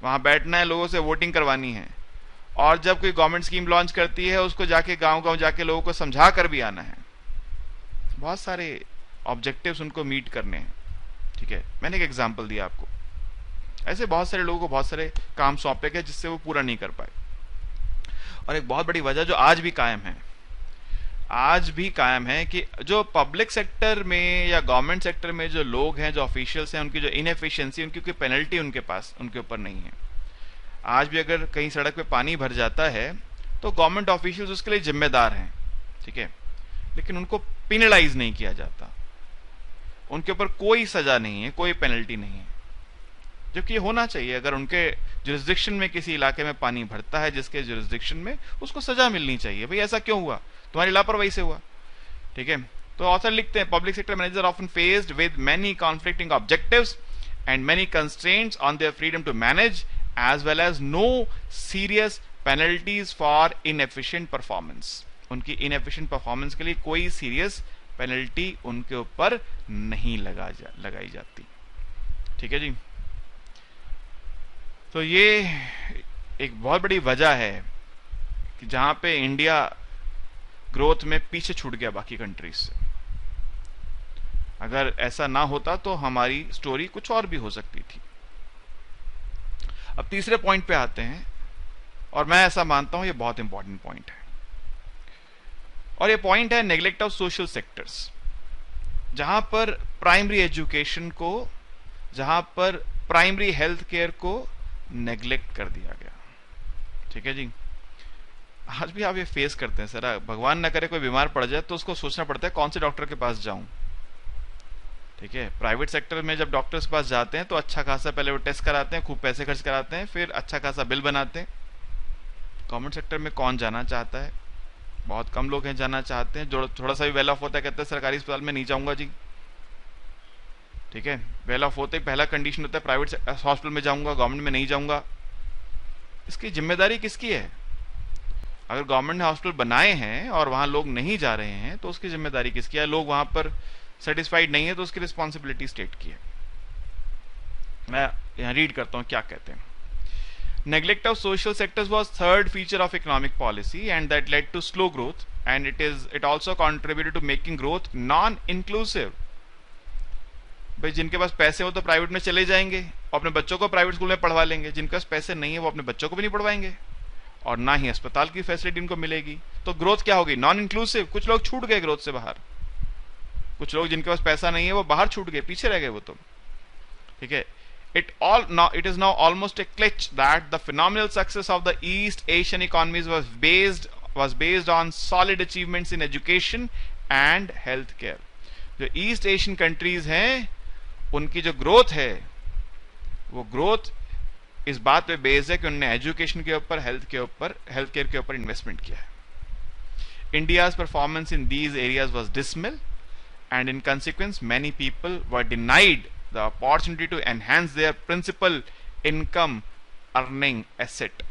वहां बैठना है, लोगों से वोटिंग करवानी है, और जब कोई गवर्नमेंट स्कीम लॉन्च करती है उसको जाके गांव गांव जाके लोगों को समझा कर भी आना है। बहुत सारे ऑब्जेक्टिव्स उनको मीट करने हैं। ठीक है, मैंने एक एग्जांपल दिया आपको। ऐसे बहुत सारे लोगों को बहुत सारे काम सौंपे गए जिससे वो पूरा नहीं कर पाए। और एक बहुत बड़ी वजह जो आज भी कायम है कि जो पब्लिक सेक्टर में या गवर्नमेंट सेक्टर में जो लोग हैं, जो ऑफिशियल्स हैं, उनकी जो इनएफिशिएंसी, उनकी कोई पेनल्टी उनके ऊपर नहीं है। आज भी अगर कहीं सड़क पे पानी भर जाता है तो गवर्नमेंट ऑफिशियल्स उसके लिए जिम्मेदार हैं। ठीक है, लेकिन उनको पेनलाइज नहीं किया जाता, उनके ऊपर कोई सजा नहीं है, कोई पेनल्टी नहीं है, जबकि ये होना चाहिए। अगर उनके जुरिस्डिक्शन में किसी इलाके में पानी भरता है जिसके जुरिस्डिक्शन में, उसको सजा मिलनी चाहिए। भाई ऐसा क्यों हुआ? तुम्हारी लापरवाही से हुआ। ठीक है, तो ऑथर लिखते हैं public sector manager often faced with many conflicting objectives and many constraints on their freedom to manage, as well as no serious penalties for inefficient performance. उनकी inefficient performance के लिए कोई serious penalty उनके ऊपर नहीं लगाई जाती। ठीक है जी। तो ये एक बहुत बड़ी वजह है कि जहां पे इंडिया ग्रोथ में पीछे छूट गया बाकी कंट्रीज से। अगर ऐसा ना होता तो हमारी स्टोरी कुछ और भी हो सकती थी। अब तीसरे पॉइंट पे आते हैं, और मैं ऐसा मानता हूं ये बहुत इंपॉर्टेंट पॉइंट है, और ये पॉइंट है नेग्लेक्ट ऑफ सोशल सेक्टर्स। जहां पर प्राइमरी एजुकेशन को, जहां पर प्राइमरी हेल्थ केयर को नेग्लेक्ट कर दिया गया। ठीक है जी। आज भी आप ये फेस करते हैं सर, भगवान ना करे कोई बीमार पड़ जाए तो उसको सोचना पड़ता है कौन से डॉक्टर के पास जाऊं। ठीक है, प्राइवेट सेक्टर में जब डॉक्टर्स के पास जाते हैं तो अच्छा खासा पहले वो टेस्ट कराते हैं, खूब पैसे खर्च कराते हैं, फिर अच्छा खासा बिल बनाते हैं। गवर्नमेंट सेक्टर में कौन जाना चाहता है? बहुत कम लोग हैं जाना चाहते हैं। जो थोड़ा सा भी वेल ऑफ होता है कहते हैं सरकारी अस्पताल में नहीं जाऊंगा जी। ठीक है, वेल ऑफ होते ही पहला कंडीशन होता है प्राइवेट हॉस्पिटल में जाऊंगा, गवर्नमेंट में नहीं जाऊंगा। इसकी जिम्मेदारी किसकी है? अगर गवर्नमेंट ने हॉस्पिटल बनाए हैं और वहां लोग नहीं जा रहे हैं तो उसकी जिम्मेदारी किसकी है? लोग वहां पर सेटिस्फाइड नहीं है तो उसकी रिस्पॉन्सिबिलिटी स्टेट की है। मैं यहां रीड करता हूं क्या कहते हैं। Neglect of social sectors was third feature of economic policy and that led to slow growth and it also contributed to making growth non-inclusive। भाई जिनके पास पैसे हो तो प्राइवेट में चले जाएंगे और अपने बच्चों को प्राइवेट स्कूल में पढ़वा लेंगे, जिनके पास पैसे नहीं है वो अपने बच्चों को भी नहीं पढ़वाएंगे और ना ही अस्पताल की फैसिलिटी उनको मिलेगी। तो ग्रोथ क्या होगी? Non inclusive. कुछ लोग छूट गए ग्रोथ से बाहर, कुछ लोग जिनके पास पैसा नहीं है वो बाहर छूट गए, पीछे रह गए वो तो। ठीक है, it is now almost a glitch that the phenomenal success of the East Asian economies was based on solid achievements in education and healthcare। जो ईस्ट एशियन कंट्रीज हैं उनकी जो ग्रोथ है वो ग्रोथ इस बात पे बेस्ड है कि उन्होंने एजुकेशन के ऊपर, हेल्थ केयर के ऊपर इन्वेस्टमेंट किया है। India's performance in these areas was dismal and in consequence many people were denied the opportunity to enhance their principal income earning asset।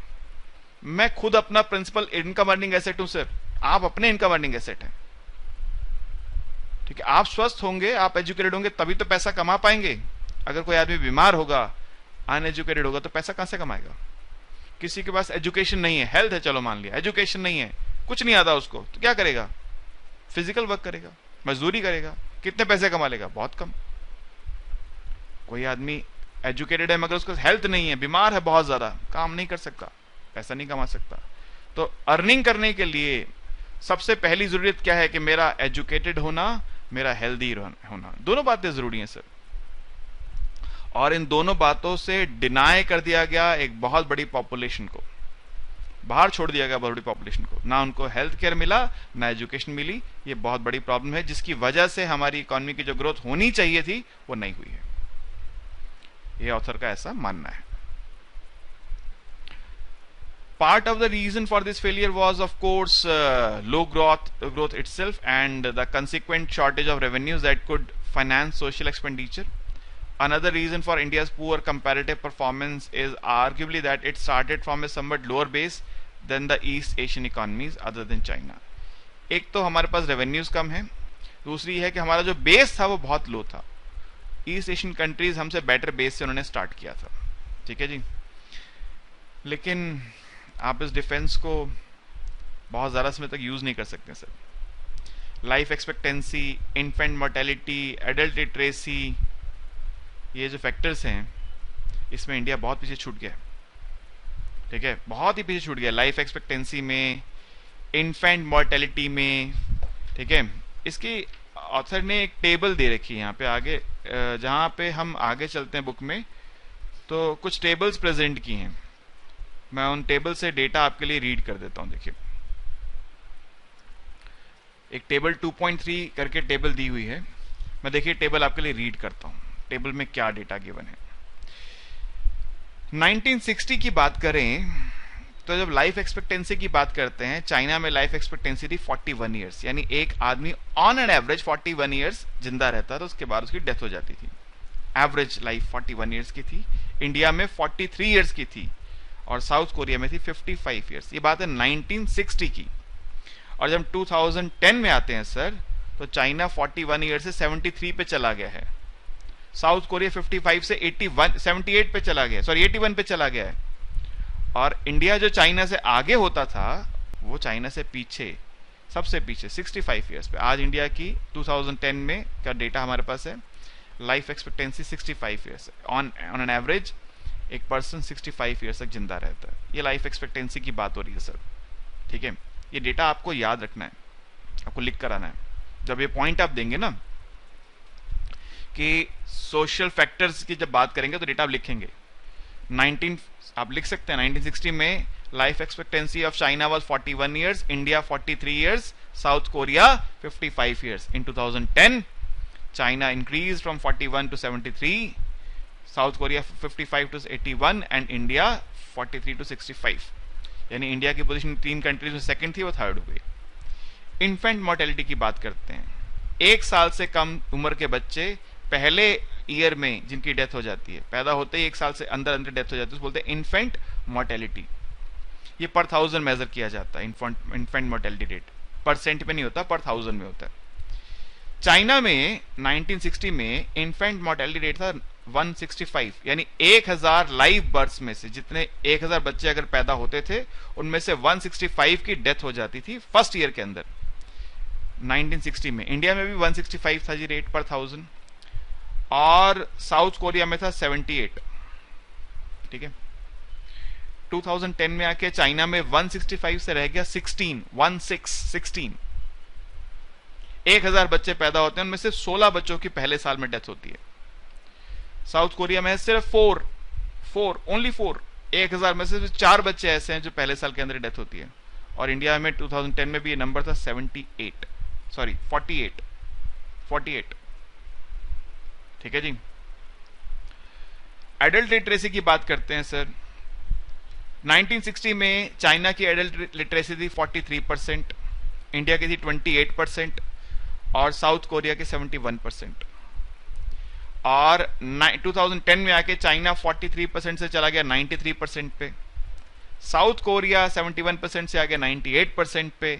मैं खुद अपना प्रिंसिपल इनकम अर्निंग एसेट हूं सर, आप अपने इनकम अर्निंग एसेट हैं। ठीक है, आप स्वस्थ होंगे, आप एजुकेटेड होंगे तभी तो पैसा कमा पाएंगे। अगर कोई आदमी बीमार होगा, अनएजुकेटेड होगा तो पैसा कहां से कमाएगा? किसी के पास एजुकेशन नहीं है, हेल्थ है चलो मान लिया, एजुकेशन नहीं है, कुछ नहीं आता उसको, तो क्या करेगा? फिजिकल वर्क करेगा, मजदूरी करेगा, कितने पैसे कमा लेगा? बहुत कम। कोई आदमी एजुकेटेड है मगर उसको हेल्थ नहीं है, बीमार है बहुत ज्यादा, काम नहीं कर सकता, पैसा नहीं कमा सकता। तो अर्निंग करने के लिए सबसे पहली जरूरत क्या है कि मेरा एजुकेटेड होना, मेरा हेल्दी होना। दोनों बातें जरूरी हैं सर, और इन दोनों बातों से डिनाई कर दिया गया एक बहुत बड़ी पॉपुलेशन को, बाहर छोड़ दिया गया बहुत बड़ी पॉपुलेशन को। ना उनको हेल्थ केयर मिला, ना एजुकेशन मिली। ये बहुत बड़ी प्रॉब्लम है जिसकी वजह से हमारी इकोनॉमी की जो ग्रोथ होनी चाहिए थी वो नहीं हुई है। ये ऑथर का ऐसा मानना है। Part of the reason for this failure was of course low growth itself and the consequent shortage of revenues that could finance social expenditure। Another reason for India's poor comparative performance is arguably that it started from a somewhat lower base than the East Asian economies other than China। एक तो हमारे पास revenues कम है, दूसरी है कि हमारा जो base था वो बहुत लो था। ईस्ट एशियन कंट्रीज हमसे बेटर बेस से उन्होंने स्टार्ट किया था। ठीक है जी, लेकिन आप इस डिफेंस को बहुत ज़्यादा समय तक यूज़ नहीं कर सकते sir. Life expectancy, infant mortality, adult literacy, ये जो फैक्टर्स हैं इसमें इंडिया बहुत पीछे छूट गया। ठीक है, बहुत ही पीछे छूट गया लाइफ एक्सपेक्टेंसी में, इन्फेंट मोर्टेलिटी में। ठीक है, इसकी ऑथर ने एक टेबल दे रखी है यहाँ पे आगे, जहाँ पे हम आगे चलते हैं बुक में तो कुछ टेबल्स प्रेजेंट की हैं। मैं उन टेबल से डेटा आपके लिए रीड कर देता हूं। देखिए, एक टेबल 2.3 करके टेबल दी हुई है। मैं देखिए टेबल आपके लिए रीड करता हूं, टेबल में क्या डेटा गिवन है। 1960 की बात करें तो जब लाइफ एक्सपेक्टेंसी की बात करते हैं, चाइना में लाइफ एक्सपेक्टेंसी थी 41 ईयर्स, यानी एक आदमी ऑन एन एवरेज 41 ईयर्स जिंदा रहता था, उसके बाद उसकी डेथ हो जाती थी। एवरेज लाइफ 41 ईयर्स की थी। इंडिया में 43 ईयर्स की थी और साउथ कोरिया में थी 55 ईयर्स। ये बात है 1960 की। और जब 2010 में आते हैं सर तो चाइना 41 ईयर से 73 पे चला गया है, साउथ कोरिया 55 से 78 पे चला गया, सॉरी 81 पे चला गया है। और इंडिया जो चाइना से आगे होता था वो चाइना से पीछे, सबसे पीछे 65 ईयर्स पे। आज इंडिया की 2010 में का डेटा हमारे पास है, life expectancy 65 years, on an average एक पर्सन 65 ईयर्स तक जिंदा रहता है। ये लाइफ एक्सपेक्टेंसी की बात हो रही है सर। ठीक है, ये डेटा आपको याद रखना है, आपको लिख कर आना है। जब ये पॉइंट आप देंगे ना कि सोशल फैक्टर्स की जब बात करेंगे तो डेटा आप लिखेंगे। आप लिख सकते हैं 1960 में life expectancy of China was 41 years, India 43 years, south Korea 55 years. In 2010 China increase from 41 to 73, south Korea 55 to 81 and India 43 to 65। यानी इंडिया की पोजीशन 3 कंट्रीज में सेकंड थी, वो थर्ड हो गई। इन्फेंट मोर्टेलिटी की बात करते हैं, 1 साल से कम उम्र के बच्चे पहले ईयर में जिनकी डेथ हो जाती है, पैदा होते ही 1 साल से अंदर अंदर डेथ हो जाती है, उसको बोलते हैं इन्फेंट मोर्टेलिटी। ये पर 1000 मेजर किया जाता है इन्फेंट मोर्टेलिटी रेट, परसेंट में नहीं होता, पर 1000 में होता है। चाइना में 1960 में इन्फेंट मोर्टेलिटी रेट था 165, यानी 1000 लाइव बर्थ्स में से जितने 1000 बच्चे अगर पैदा होते थे उनमें से 165 की डेथ हो जाती थी फर्स्ट ईयर के अंदर 1960 में। इंडिया में भी 165 था जी रेट पर 1000, और साउथ कोरिया में था 78। ठीक है, 2010 में आके चाइना में 165 से रह गया 16। 1000 बच्चे पैदा होते हैं, उनमें से 16 बच्चों की पहले साल में डेथ होती है। साउथ कोरिया में सिर्फ 4 ओनली 4, 1000 में से 4 बच्चे ऐसे हैं जो पहले साल के अंदर डेथ होती है। और इंडिया में 2010 में भी ये नंबर था 48। ठीक है जी। एडल्ट लिटरेसी की बात करते हैं सर। 1960 में चाइना की एडल्ट लिटरेसी थी 43%, इंडिया की थी 28% और साउथ कोरिया की 71%। और 2010 में आके चाइना 43% से चला गया 93% पे, साउथ कोरिया 71% से आ गया 98% पे,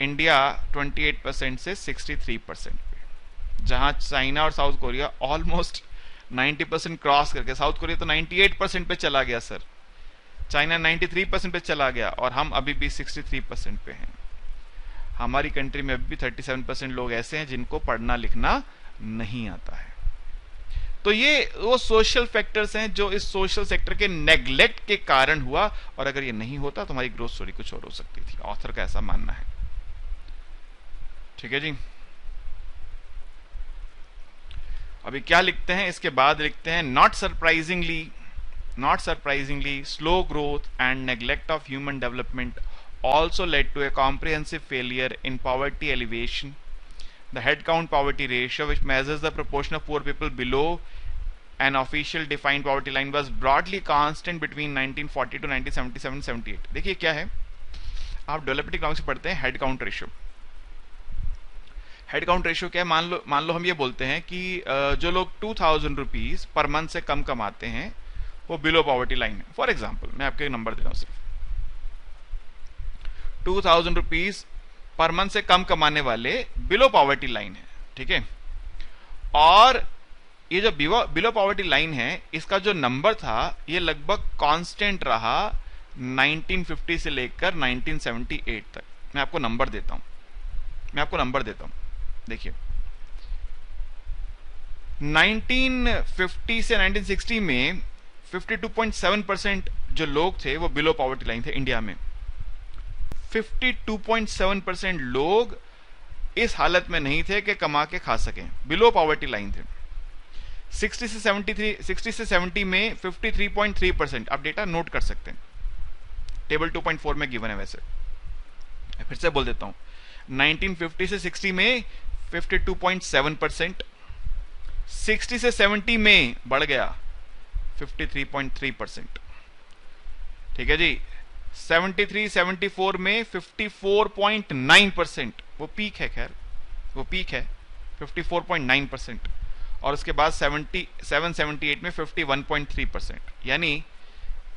इंडिया 28% से 63% पे। जहां चाइना और साउथ कोरिया ऑलमोस्ट 90% क्रॉस करके, साउथ कोरिया तो 98% पे चला गया सर, चाइना 93% पे चला गया, और हम अभी भी 63% पे हैं। हमारी कंट्री में अभी भी 37% लोग ऐसे हैं जिनको पढ़ना लिखना नहीं आता है। तो ये वो सोशल फैक्टर्स हैं जो इस सोशल सेक्टर के नेग्लेक्ट के कारण हुआ, और अगर ये नहीं होता तो हमारी ग्रोथ स्टोरी कुछ और हो सकती थी, ऑथर का ऐसा मानना है। ठीक है जी। अभी क्या लिखते हैं, इसके बाद लिखते हैं not surprisingly slow growth and neglect of human development also led to a comprehensive failure in poverty alleviation. The head count poverty ratio, which measures the proportion of poor people below an official defined poverty line, was broadly constant between 1940 to 1977-78. देखिए क्या है, आप developed economics पढ़ते हैं head count ratio. Head count ratio क्या है, मान लो हम ये बोलते हैं कि जो लोग 2000 रुपीज पर मंथ से कम कमाते हैं वो बिलो पॉवर्टी लाइन है। फॉर एग्जाम्पल मैं आपको एक नंबर दे रहा हूं, सिर्फ 2000 रुपीज पर मंथ से कम कमाने वाले बिलो पॉवर्टी लाइन है। ठीक है, और ये जो बिलो पॉवर्टी लाइन है इसका जो नंबर था ये लगभग कांस्टेंट रहा 1950 से लेकर 1978 तक। मैं आपको नंबर देता हूं, देखिए 1950 से 1960 में 52.7% जो लोग थे वो बिलो पॉवर्टी लाइन थे इंडिया में। 52.7% लोग इस हालत में नहीं थे कि कमा के खा सकें, बिलो पॉवर्टी लाइन थे। 60 से 70 में 53.3%। आप डेटा नोट कर सकते हैं, टेबल 2.4 में गिवन है। वैसे फिर से बोल देता हूं, 1950 से 60 में 52.7%, 60 से 70 में बढ़ गया 53.3%। ठीक है जी, 73-74 में 54.9%, वो पीक है, खैर वो पीक है 54.9%, और उसके बाद 77-78 में 51.3%, यानी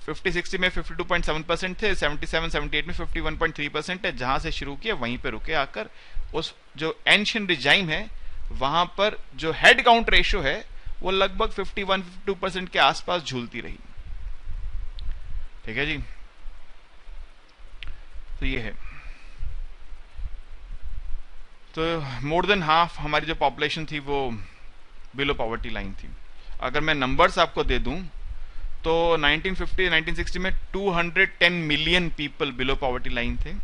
50-60 में 52.7% थे, 77-78 में 51.3% है। जहां से शुरू किया वहीं पे रुके आकर उस जो एंशिएंट रिजाइम है वहां पर जो हेड काउंट रेशियो है वो लगभग 51-52% के आसपास झूलती रही। ठीक है जी, तो ये है। तो मोर देन हाफ हमारी जो पॉपुलेशन थी वो बिलो पॉवर्टी लाइन थी। अगर मैं नंबर्स आपको दे दूं तो 1950-1960 में 210 million people below poverty line थे,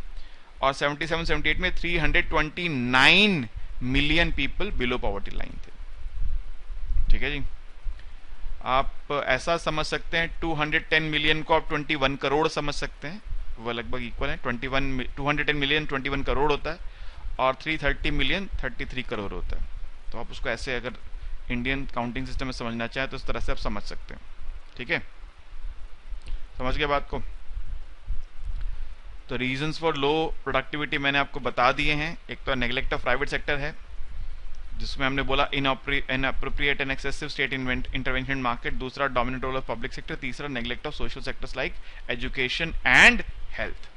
और 77-78 में 329 million people below poverty line थे। ठीक है जी, आप ऐसा समझ सकते हैं 210 मिलियन को आप 21 करोड़ समझ सकते हैं, वो लगभग इक्वल है। 210 मिलियन 21 करोड़ होता है, और 330 मिलियन 33 करोड़ होता है। तो आप उसको ऐसे अगर इंडियन काउंटिंग सिस्टम में समझना चाहें तो इस तरह से आप समझ सकते हैं। ठीक है, समझ गए बात को। तो रीजंस फॉर लो प्रोडक्टिविटी मैंने आपको बता दिए हैं। एक तो नेग्लेक्ट ऑफ प्राइवेट सेक्टर है, जिसमें हमने बोला inappropriate and excessive state intervention market, दूसरा dominant role of public sector, तीसरा neglect of social sectors like education and health.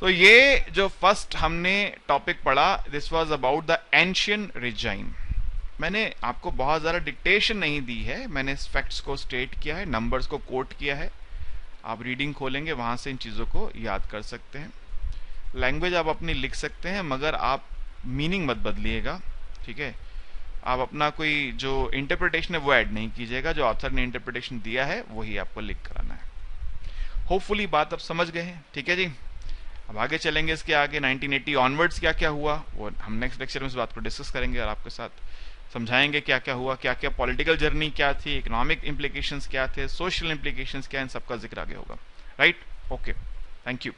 तो ये जो फर्स्ट हमने टॉपिक पढ़ा, this was about the ancient regime. मैंने आपको बहुत ज़्यादा डिक्टेशन नहीं दी है, मैंने फैक्ट्स को स्टेट किया है, नंबर्स को कोट किया है। आप रीडिंग खोलेंगे वहाँ से इन चीज़ों को याद कर सकते हैं। लैंग्वेज आप अपनी लिख सकते हैं, मगर आप मीनिंग मत बदलिएगा, ठीक है। आप अपना कोई जो इंटरप्रिटेशन है वो ऐड नहीं कीजिएगा, जो ऑथर ने इंटरप्रिटेशन दिया है वही आपको लिख कराना है। होपफुली बात आप समझ गए हैं, ठीक है जी। अब आगे चलेंगे, इसके आगे 1980 ऑनवर्ड्स क्या क्या हुआ वो हम नेक्स्ट लेक्चर में इस बात को डिस्कस करेंगे और आपके साथ समझाएंगे क्या क्या हुआ, क्या क्या पॉलिटिकल जर्नी क्या थी, इकोनॉमिक इंप्लीकेशंस क्या थे, सोशल इंप्लीकेशंस क्या, इन सबका जिक्र आगे होगा। Right, okay, thank you.